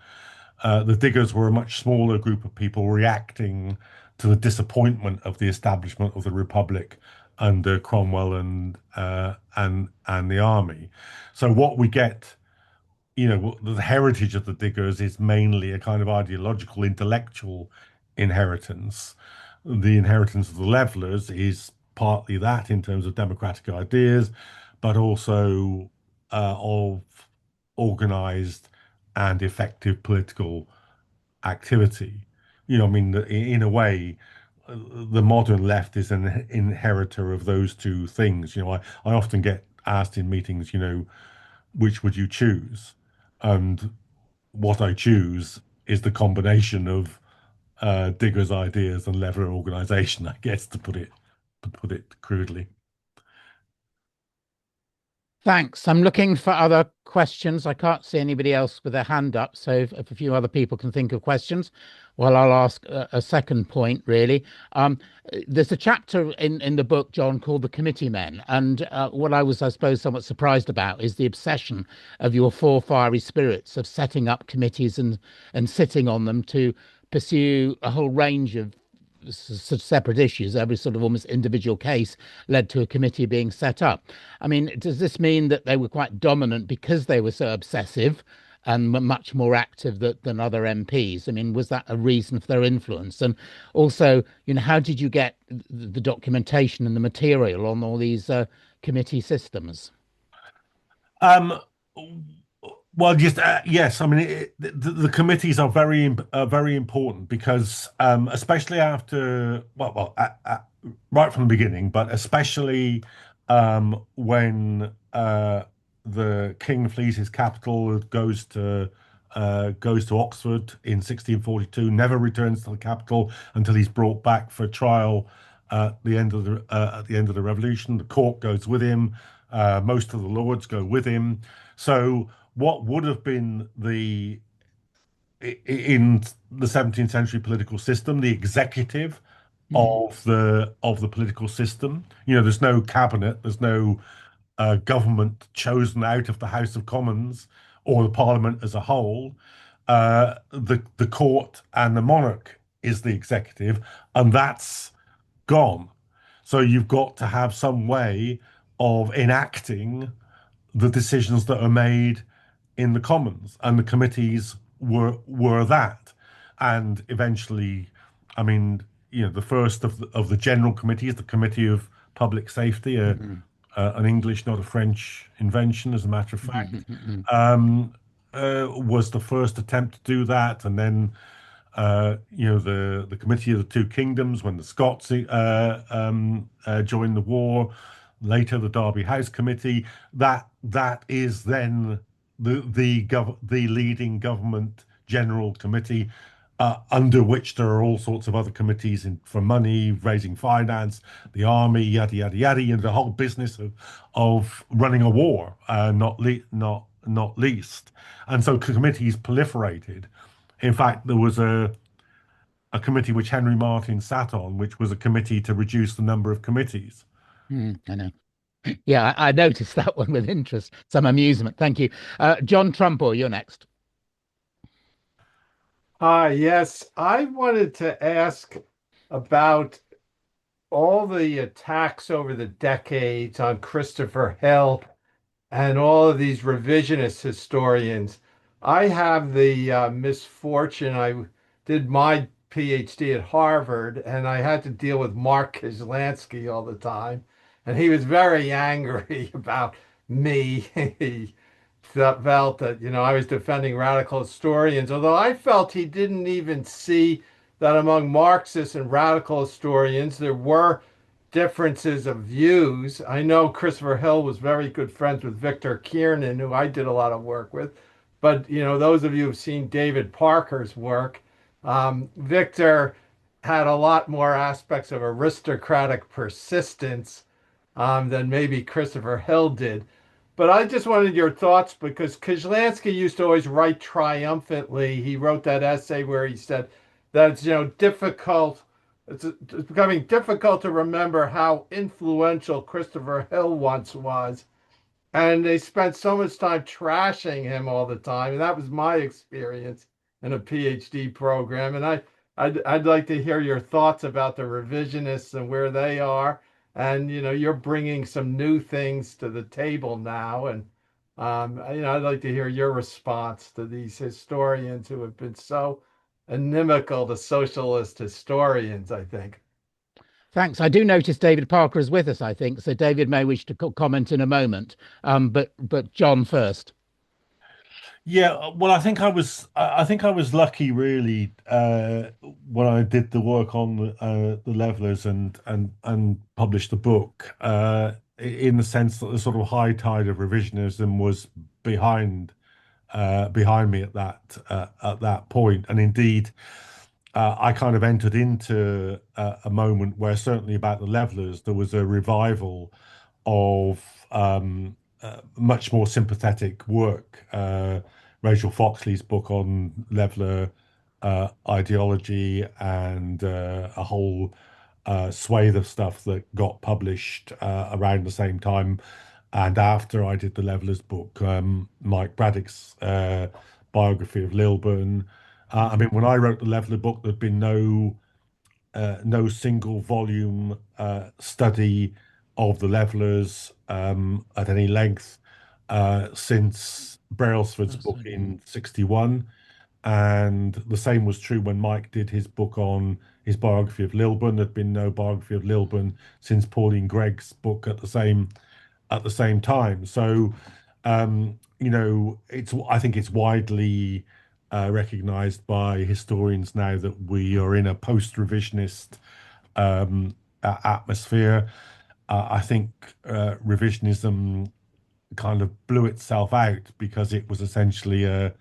The Diggers were a much smaller group of people reacting to the disappointment of the establishment of the Republic under Cromwell and the army. So what we get, the heritage of the Diggers is mainly a kind of ideological, intellectual inheritance. The inheritance of the Levellers is partly that in terms of democratic ideas, but also of organized and effective political activity. I mean, in a way, the modern left is an inheritor of those two things. I often get asked in meetings, which would you choose? And what I choose is the combination of Digger's ideas and Lever organization, I guess, to put it crudely. Thanks. I'm looking for other questions. I can't see anybody else with their hand up. So if a few other people can think of questions, well, I'll ask a second point, really. There's a chapter in the book, John, called The Committee Men. And what I was, I suppose, somewhat surprised about is the obsession of your four fiery spirits of setting up committees and sitting on them to pursue a whole range of separate issues. Every sort of almost individual case led to a committee being set up. I mean, does this mean that they were quite dominant because they were so obsessive and much more active than other MPs? I mean, was that a reason for their influence? And also, how did you get the documentation and the material on all these committee systems? Um, well, just yes. I mean, the committees are very important because, especially after right from the beginning, but especially when the king flees his capital, goes to Oxford in 1642, never returns to the capital until he's brought back for trial at the end of the revolution. The court goes with him. Most of the lords go with him. So what would have been in the 17th century political system, the executive of the political system. There's no cabinet, there's no government chosen out of the House of Commons or the Parliament as a whole. The court and the monarch is the executive, and that's gone. So you've got to have some way of enacting the decisions that are made in the Commons, and the committees were that. And eventually, I mean, the first of the general committee is the Committee of Public Safety, an English, not a French invention, as a matter of fact, was the first attempt to do that. And then, the Committee of the Two Kingdoms, when the Scots joined the war, later the Derby House Committee. That is then the leading government general committee, under which there are all sorts of other committees for money, raising finance, the army, yada yada yada, and the whole business of running a war, not least. And so committees proliferated. In fact, there was a committee which Henry Marten sat on, which was a committee to reduce the number of committees. I know. Yeah, I noticed that one with interest, some amusement. Thank you. John Trumbull, you're next. Yes, I wanted to ask about all the attacks over the decades on Christopher Hill and all of these revisionist historians. I have the misfortune, I did my PhD at Harvard, and I had to deal with Mark Kislansky all the time. And he was very angry about me felt that, I was defending radical historians, although I felt he didn't even see that among Marxists and radical historians there were differences of views. I know Christopher Hill was very good friends with Victor Kiernan, who I did a lot of work with. But, those of you who've seen David Parker's work, Victor had a lot more aspects of aristocratic persistence than maybe Christopher Hill did. But I just wanted your thoughts because Kijlansky used to always write triumphantly. He wrote that essay where he said that it's, difficult. It's becoming difficult to remember how influential Christopher Hill once was. And they spent so much time trashing him all the time. And that was my experience in a PhD program. And I'd like to hear your thoughts about the revisionists and where they are. And, you're bringing some new things to the table now. And, I'd like to hear your response to these historians who have been so inimical to socialist historians, I think. Thanks. I do notice David Parker is with us, I think. So David may wish to comment in a moment. But John first. Yeah, well, I think I was lucky really when I did the work on the levelers and published the book in the sense that the sort of high tide of revisionism was behind me at that point, and indeed. I kind of entered into a moment where certainly about the levelers there was a revival of much more sympathetic work. Rachel Foxley's book on leveler ideology and a whole swathe of stuff that got published around the same time and after I did the levelers book. Mike Braddock's biography of Lilburn. I mean, when I wrote the Leveler book, there'd been no single volume study of the Levelers at any length since Brailsford's book in '61. And the same was true when Mike did his book on his biography of Lilburn. There'd been no biography of Lilburn since Pauline Gregg's book at the same time. So, I think it's widely recognized by historians now that we are in a post-revisionist atmosphere. I think revisionism kind of blew itself out because it was essentially a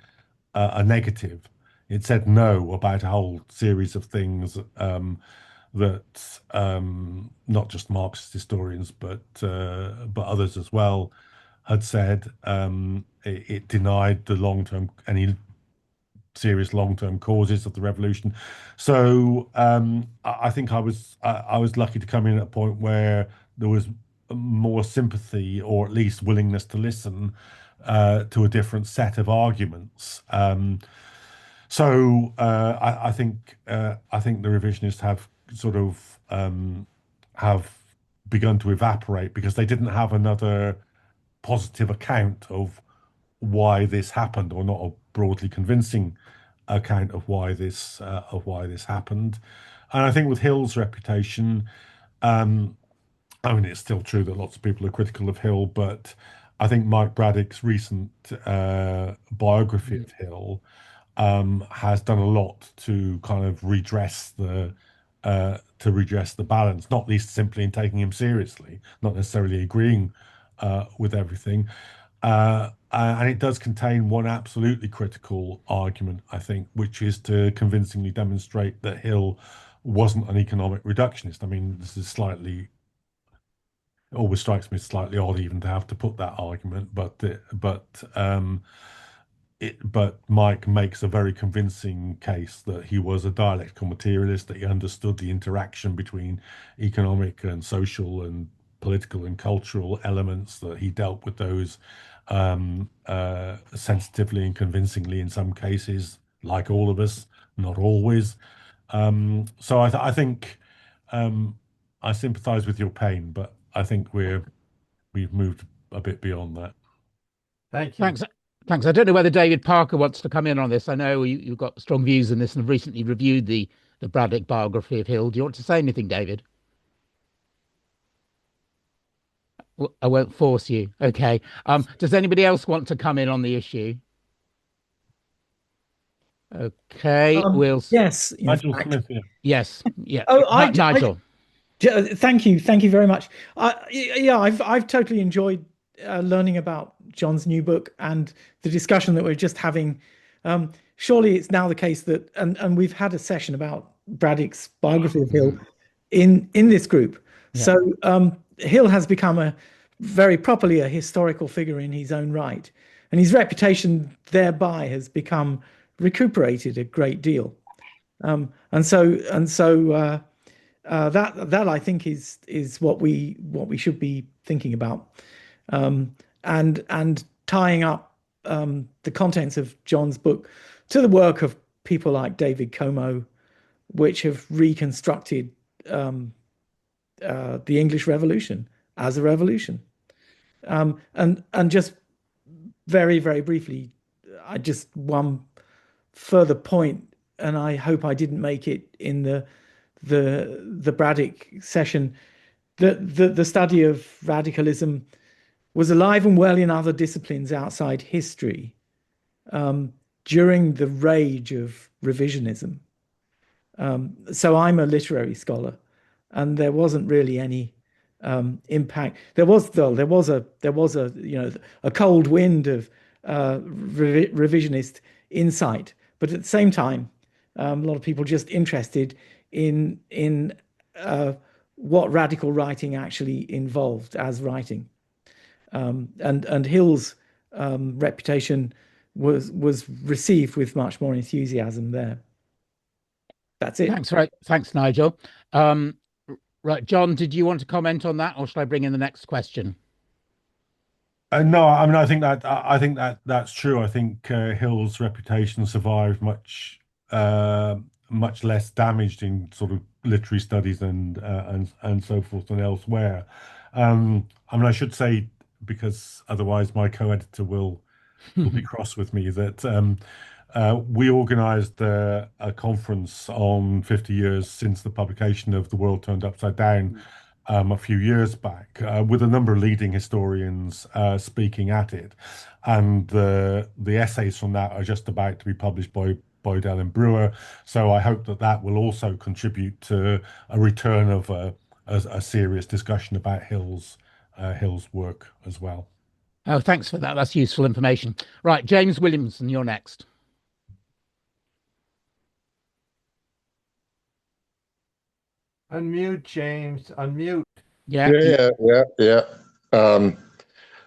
negative. It said no about a whole series of things that not just Marxist historians but others as well had said. It denied the any serious long-term causes of the revolution. So I think I was lucky to come in at a point where there was more sympathy or at least willingness to listen to a different set of arguments. So I think the revisionists have sort of have begun to evaporate because they didn't have another positive account of why this happened, or not a broadly convincing account of why this happened. And I think with Hill's reputation, I mean, it's still true that lots of people are critical of Hill, but I think Mike Braddock's recent biography of Hill has done a lot to kind of redress the balance, not least simply in taking him seriously, not necessarily agreeing with everything. And it does contain one absolutely critical argument, I think, which is to convincingly demonstrate that Hill wasn't an economic reductionist. I mean, this is it always strikes me as slightly odd even to have to put that argument, but Mike makes a very convincing case that he was a dialectical materialist, that he understood the interaction between economic and social and political and cultural elements, that he dealt with those sensitively and convincingly in some cases, like all of us, not always. So I think I sympathise with your pain, but I think we've moved a bit beyond that. Thank you. Thanks. I don't know whether David Parker wants to come in on this. I know you've got strong views in this and have recently reviewed the Braddock biography of Hill. Do you want to say anything, David? I won't force you. Okay. Does anybody else want to come in on the issue? Okay, Yes, in Nigel fact. Smith, yeah. Yes, yeah. Oh, Nigel. Thank you very much. Yeah, I've totally enjoyed learning about John's new book and the discussion that we're just having. Surely it's now the case that, and we've had a session about Braddock's biography of Hill in this group. Yeah. So Hill has become a very properly a historical figure in his own right, and his reputation thereby has become recuperated a great deal. That I think is what we should be thinking about, and tying up the contents of John's book to the work of people like David Como, which have reconstructed the English Revolution as a revolution. And just very briefly, I just one further point, and I hope I didn't make it in the Braddock session, that the study of radicalism was alive and well in other disciplines outside history during the rage of revisionism. So I'm a literary scholar, and there wasn't really any impact. There was a cold wind of revisionist insight, but at the same time, a lot of people just interested in what radical writing actually involved as writing, and Hill's reputation was received with much more enthusiasm there. That's it. Thanks, Nigel. Right, John, did you want to comment on that, or shall I bring in the next question? No, I mean, I think that's true. I think Hill's reputation survived much less damaged in sort of literary studies and so forth and elsewhere. I mean, I should say, because otherwise my co-editor will be cross with me, that we organised a conference on 50 years since the publication of The World Turned Upside Down a few years back, with a number of leading historians speaking at it. And the essays from that are just about to be published by Boydell and Brewer. So I hope that will also contribute to a return of a serious discussion about Hill's work as well. Oh, thanks for that. That's useful information. Right, James Williamson, you're next. Unmute, James. Unmute. Yeah.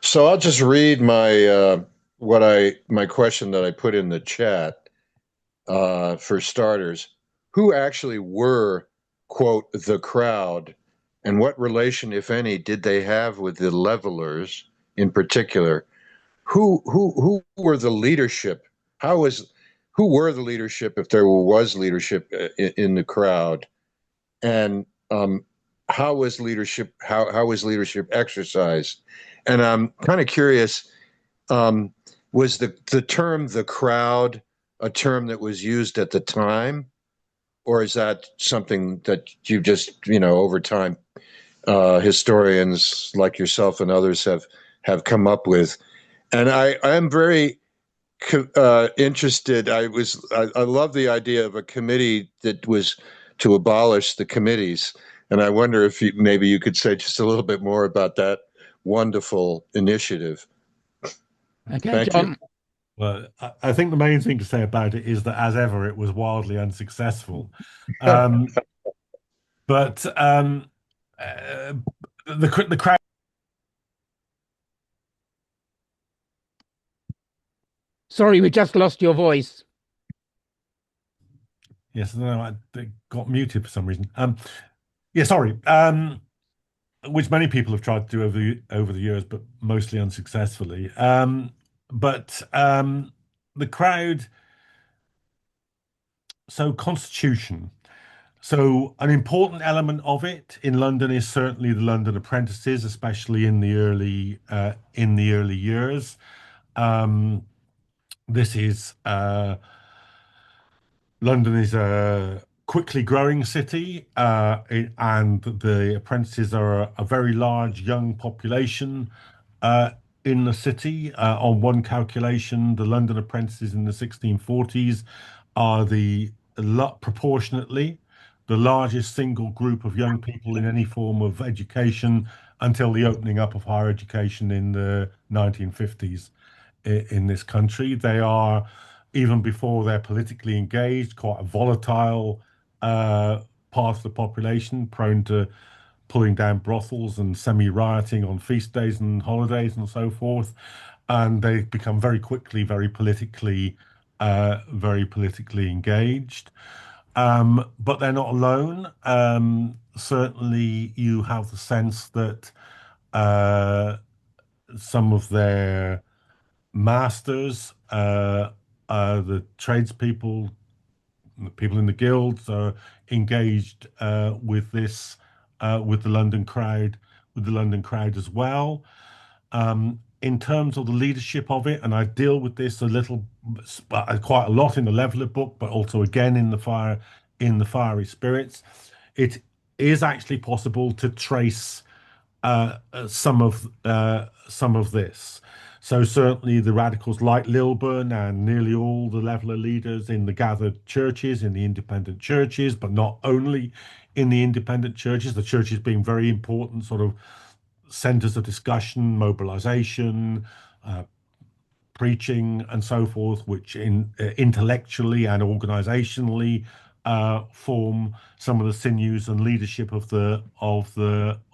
So I'll just read my my question that I put in the chat. For starters, who actually were, quote, the crowd, and what relation, if any, did they have with the levelers in particular? Who were the leadership? Who were the leadership, if there was leadership in the crowd? And how was leadership exercised? And I'm kind of curious, was the term the crowd a term that was used at the time, or is that something that you just, over time, historians like yourself and others have come up with? And I am very interested. I love the idea of a committee that was to abolish the committees. And I wonder if maybe you could say just a little bit more about that wonderful initiative. Okay, Thank John. you. Well, I think the main thing to say about it is that, as ever, it was wildly unsuccessful. But the crowd. Sorry, we just lost your voice. Yes, no, I got muted for some reason. Yeah, sorry. Which many people have tried to do over the years, but mostly unsuccessfully. But the crowd. So Constitution. So an important element of it in London is certainly the London apprentices, especially in the early years. This is London is quickly growing city, and the apprentices are a very large young population uh, in the city. On one calculation, the London apprentices in the 1640s are proportionately the largest single group of young people in any form of education until the opening up of higher education in the 1950s in this country. They are, even before they're politically engaged, quite a volatile part of the population, prone to pulling down brothels and semi-rioting on feast days and holidays and so forth. And they become very quickly very politically engaged. But they're not alone. Certainly, you have the sense that some of their masters, the tradespeople, the people in the guilds are engaged with the London crowd, as well. In terms of the leadership of it, and I deal with this quite a lot in the Leveller book, but also again in the Fiery Spirits. It is actually possible to trace some of this. So certainly the radicals like Lilburn and nearly all the Leveller leaders in the gathered churches, in the independent churches, but not only in the independent churches, the churches being very important sort of centers of discussion, mobilization, preaching, and so forth, which intellectually and organizationally form some of the sinews and leadership of the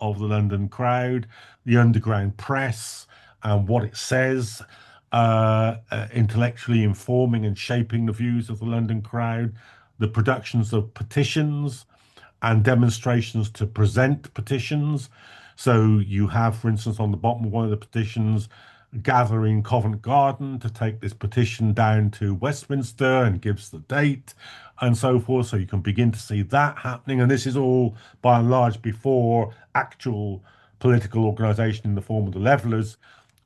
London crowd. The underground press and what it says, intellectually informing and shaping the views of the London crowd. The productions of petitions and demonstrations to present petitions. So you have, for instance, on the bottom of one of the petitions, gathering Covent Garden to take this petition down to Westminster, and gives the date and so forth. So you can begin to see that happening. And this is all by and large before actual political organization in the form of the Levellers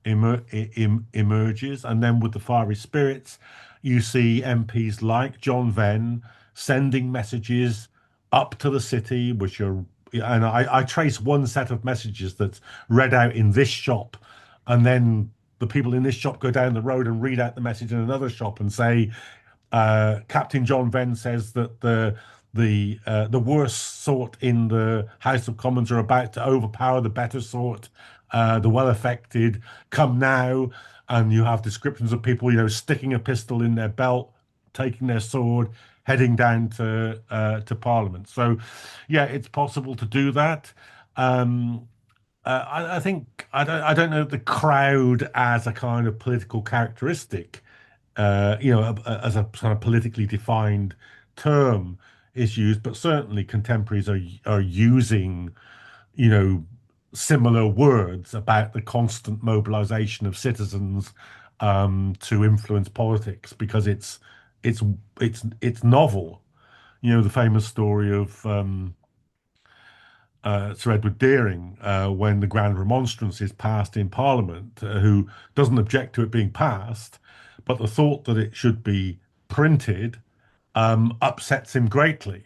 emerges. And then with the Fiery Spirits, you see MPs like John Venn sending messages up to the city, and I trace one set of messages that's read out in this shop, and then the people in this shop go down the road and read out the message in another shop and say, Captain John Venn says that the worst sort in the House of Commons are about to overpower the better sort, the well-affected, come now. And you have descriptions of people, sticking a pistol in their belt, taking their sword, heading down to Parliament. So, yeah, it's possible to do that. I think I don't know the crowd as a kind of political characteristic, as a kind of politically defined term is used, but certainly contemporaries are using, similar words about the constant mobilization of citizens to influence politics, because it's novel. The famous story of Sir Edward Deering, when the Grand Remonstrance is passed in Parliament, who doesn't object to it being passed, but the thought that it should be printed upsets him greatly,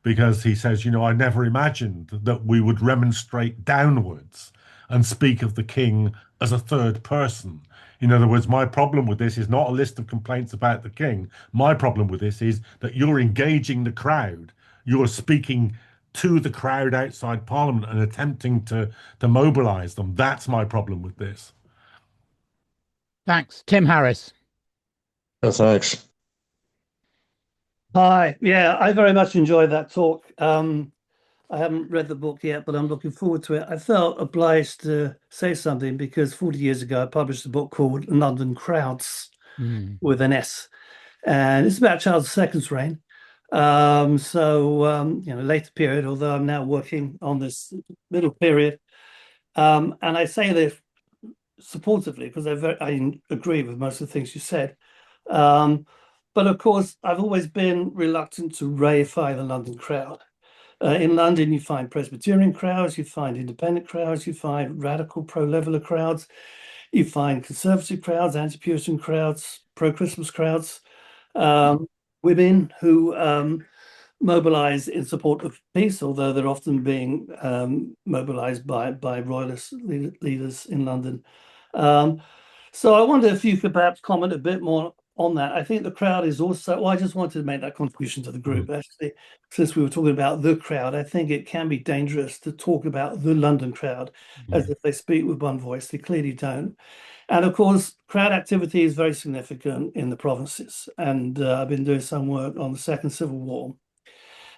because he says, I never imagined that we would remonstrate downwards and speak of the king as a third person. In other words, my problem with this is not a list of complaints about the king. My problem with this is that you're engaging the crowd. You're speaking to the crowd outside Parliament and attempting to mobilize them. That's my problem with this. Thanks. Tim Harris. Thanks. Hi. Yeah, I very much enjoyed that talk. I haven't read the book yet, but I'm looking forward to it. I felt obliged to say something because 40 years ago, I published a book called London Crowds with an S. And it's about Charles II's reign. Later period, although I'm now working on this middle period. And I say this supportively because I agree with most of the things you said. But of course, I've always been reluctant to reify the London crowd. In London, you find Presbyterian crowds, you find independent crowds, you find radical pro-Leveller crowds, you find conservative crowds, anti-Puritan crowds, pro-Christmas crowds, women who mobilize in support of peace, although they're often being mobilized by royalist leaders in London. So I wonder if you could perhaps comment a bit more on that. I think the crowd is also, well, I just wanted to make that contribution to the group. Actually, since we were talking about the crowd, I think it can be dangerous to talk about the London crowd as if they speak with one voice. They clearly don't. And of course, crowd activity is very significant in the provinces. And I've been doing some work on the Second Civil War.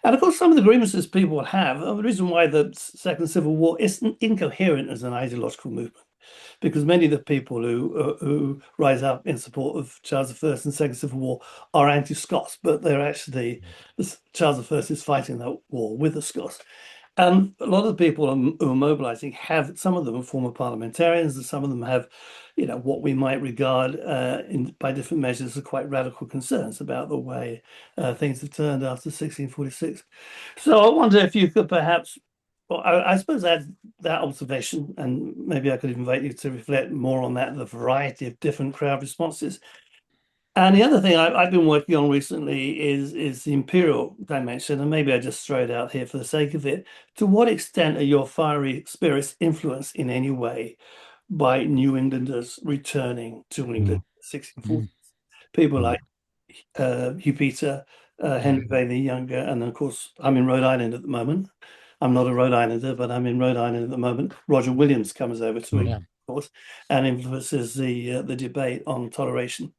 And of course, some of the grievances people have, the reason why the Second Civil War isn't incoherent as an ideological movement, because many of the people who rise up in support of Charles I and Second Civil War are anti-Scots, but they're actually, Charles I is fighting that war with the Scots. And a lot of the people who are mobilizing have, some of them are former parliamentarians, and some of them have, what we might regard by different measures as quite radical concerns about the way things have turned after 1646. So I wonder if you could perhaps, well, I suppose that observation, and maybe I could invite you to reflect more on that, the variety of different crowd responses. And the other thing I've been working on recently is the imperial dimension, and maybe I just throw it out here for the sake of it. To what extent are your fiery spirits influenced in any way by New Englanders returning to England in the 1640s? People like Hugh Peter, Henry the Younger, and then of course I'm in Rhode Island at the moment. I'm not a Rhode Islander, but I'm in Rhode Island at the moment. Roger Williams comes over to England, of course, and influences the debate on toleration.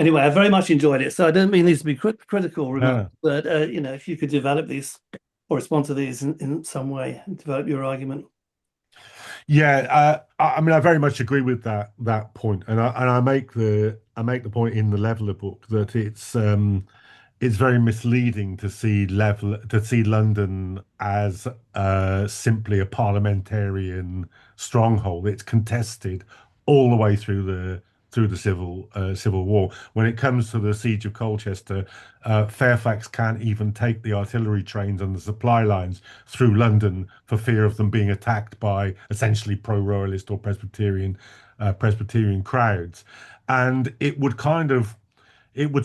Anyway, I very much enjoyed it. So I don't mean these to be critical remarks, but if you could develop these or respond to these in some way and develop your argument. Yeah, I mean, I very much agree with that point, and I make the point in the Leveller book that it's very misleading to see London as simply a parliamentarian stronghold. It's contested all the way through the Civil War. When it comes to the siege of Colchester, Fairfax can't even take the artillery trains and the supply lines through London for fear of them being attacked by essentially pro-royalist or Presbyterian crowds, and it would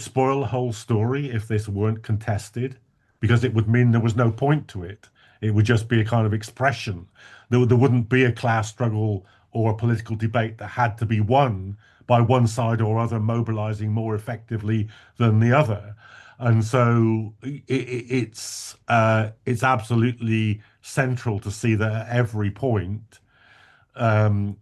spoil the whole story if this weren't contested, because it would mean there was no point to it. It would just be a kind of expression. There wouldn't be a class struggle or a political debate that had to be won by one side or other mobilizing more effectively than the other. And so it's absolutely central to see that at every point,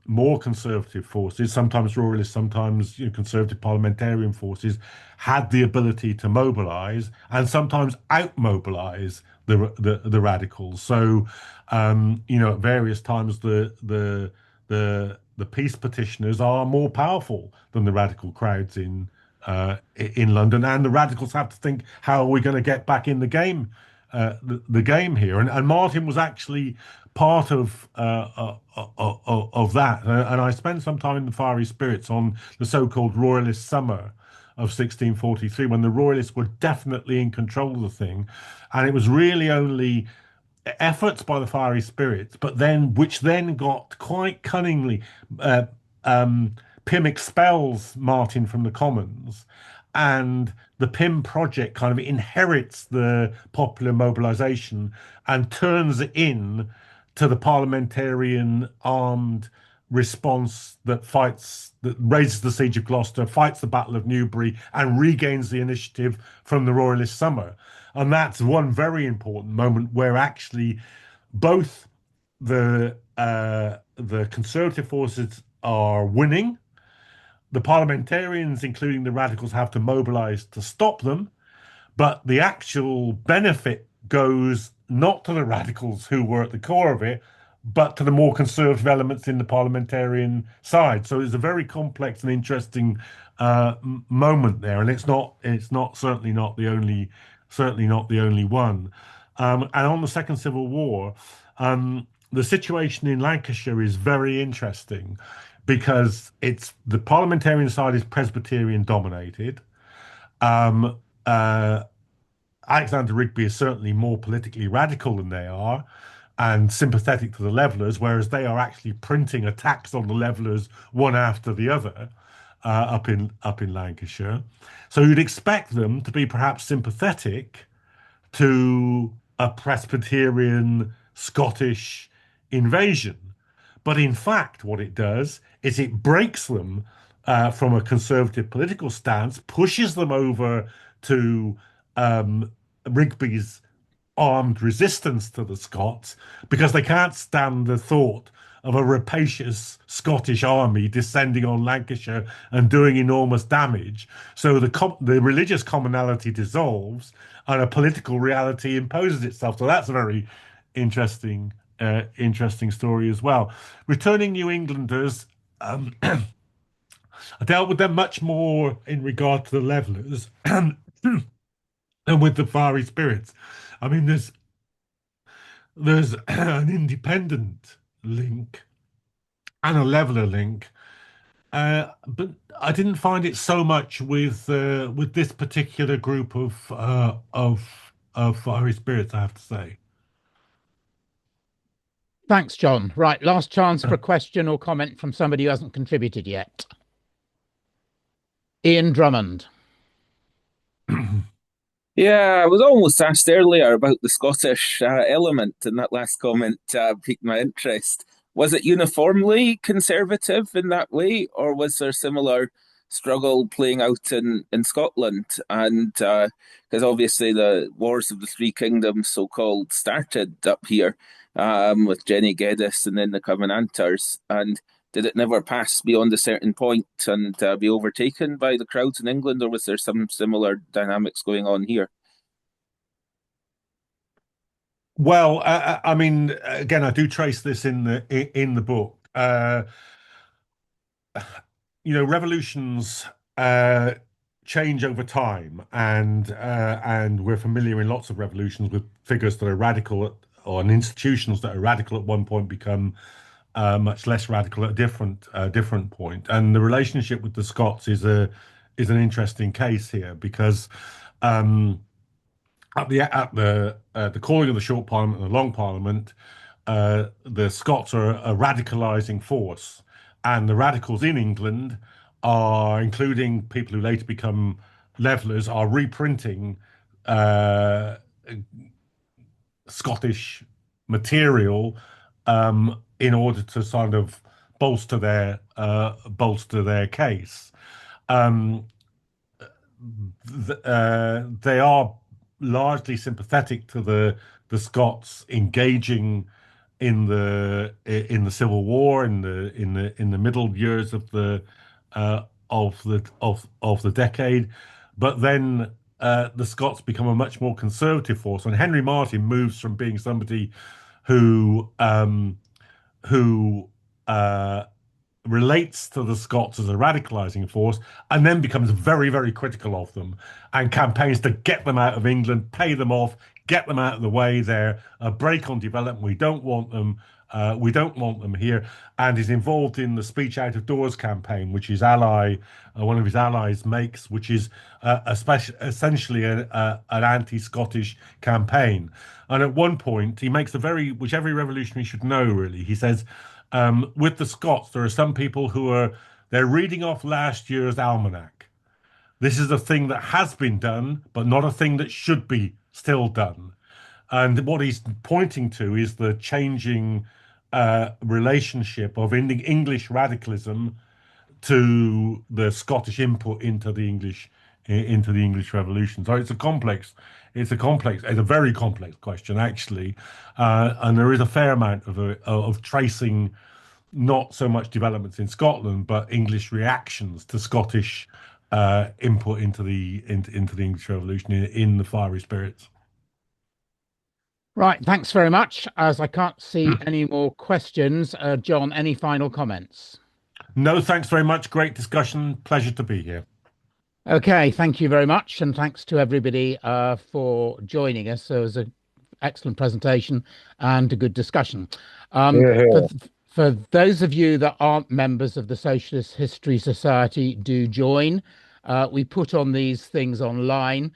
more conservative forces, sometimes royalist, sometimes conservative parliamentarian forces, had the ability to mobilize and sometimes out-mobilize the radicals. So, at various times the peace petitioners are more powerful than the radical crowds in London, and the radicals have to think, how are we going to get back in the game, the game here? And Marten was actually part of that, and I spent some time in the Fiery Spirits on the so-called Royalist Summer of 1643, when the Royalists were definitely in control of the thing, and it was really only efforts by the Fiery Spirits, but then which then got quite cunningly, Pym expels Marten from the Commons, and the Pym project kind of inherits the popular mobilization and turns it in to the parliamentarian armed response that raises the siege of Gloucester, fights the Battle of Newbury, and regains the initiative from the Royalist Summer. And that's one very important moment where actually both the conservative forces are winning. The parliamentarians, including the radicals, have to mobilize to stop them, but the actual benefit goes not to the radicals who were at the core of it, but to the more conservative elements in the parliamentarian side. So it's a very complex and interesting moment there, and certainly not the only one. And on the Second Civil War, the situation in Lancashire is very interesting, because the parliamentarian side is Presbyterian dominated. Alexander Rigby is certainly more politically radical than they are, and sympathetic to the Levellers, whereas they are actually printing attacks on the Levellers one after the other up in Lancashire. So you'd expect them to be perhaps sympathetic to a Presbyterian Scottish invasion. But in fact, what it does is it breaks them from a conservative political stance, pushes them over to Rigby's armed resistance to the Scots, because they can't stand the thought of a rapacious Scottish army descending on Lancashire and doing enormous damage. So the religious commonality dissolves and a political reality imposes itself. So that's a very interesting story as well. Returning New Englanders, I dealt with them much more in regard to the Levellers than with the fiery spirits. I mean, there's an independent link and a Leveller link, but I didn't find it so much with this particular group of fiery spirits, I have to say. Thanks, John. Right, last chance for a question or comment from somebody who hasn't contributed yet. Ian Drummond. Yeah, I was almost asked earlier about the Scottish element, and that last comment piqued my interest. Was it uniformly conservative in that way, or was there similar struggle playing out in Scotland? And because obviously the Wars of the Three Kingdoms, so-called, started up here with Jenny Geddes and then the Covenanters, and did it never pass beyond a certain point and be overtaken by the crowds in England, or was there some similar dynamics going on here? Well, I mean, again, I do trace this in the book. Revolutions change over time, and we're familiar in lots of revolutions with figures that are radical or institutions that are radical at one point become much less radical at a different point. And the relationship with the Scots is an interesting case here, because at the calling of the short parliament and the long parliament, the Scots are a radicalizing force, and the radicals in England are, including people who later become Levellers, are reprinting Scottish material in order to sort of bolster their case. They are largely sympathetic to the Scots engaging in the Civil War in the middle years of the decade, but then the Scots become a much more conservative force, and Henry Marten moves from being somebody who relates to the Scots as a radicalizing force, and then becomes very, very critical of them, and campaigns to get them out of England, pay them off, get them out of the way. They're a brake on development. We don't want them. We don't want them here, and is involved in the Speech Out of Doors campaign, which his one of his allies makes, which is essentially an anti-Scottish campaign. And at one point, he makes which every revolutionary should know, really. He says, with the Scots, there are some people they're reading off last year's almanac. This is a thing that has been done, but not a thing that should be still done. And what he's pointing to is the changing relationship of English radicalism to the Scottish input into the English Revolution. So it's a very complex question, actually, and there is a fair amount of tracing, not so much developments in Scotland, but English reactions to Scottish input into the English Revolution in the fiery spirits. Right, thanks very much. As I can't see any more questions, John, any final comments? No, thanks very much. Great discussion. Pleasure to be here. Okay, thank you very much, and thanks to everybody for joining us. So it was an excellent presentation and a good discussion. For those of you that aren't members of the Socialist History Society, do join. We put on these things online,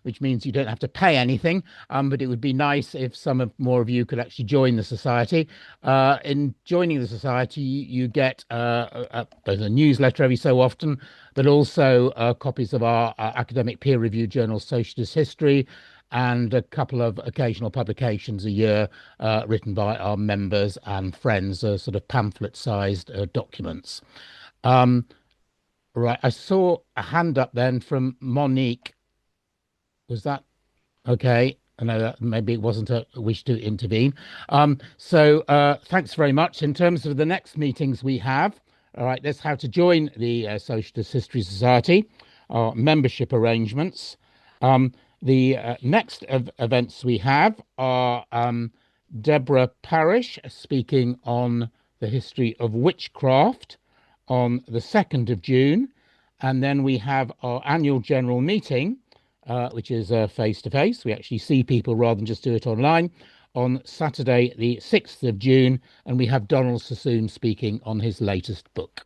which means you don't have to pay anything, but it would be nice if more of you could actually join the society. In joining the society, you get there's a newsletter every so often, but also copies of our academic peer-reviewed journal, Socialist History, and a couple of occasional publications a year written by our members and friends, sort of pamphlet-sized documents. Right, I saw a hand up then from Monique. Was that okay? I know that maybe it wasn't a wish to intervene. So thanks very much. In terms of the next meetings we have, all right, that's how to join the Socialist History Society, our membership arrangements. The next events we have are Deborah Parish speaking on the history of witchcraft on the 2nd of June. And then we have our annual general meeting, which is face-to-face. We actually see people rather than just do it online, on Saturday, the 6th of June. And we have Donald Sassoon speaking on his latest book.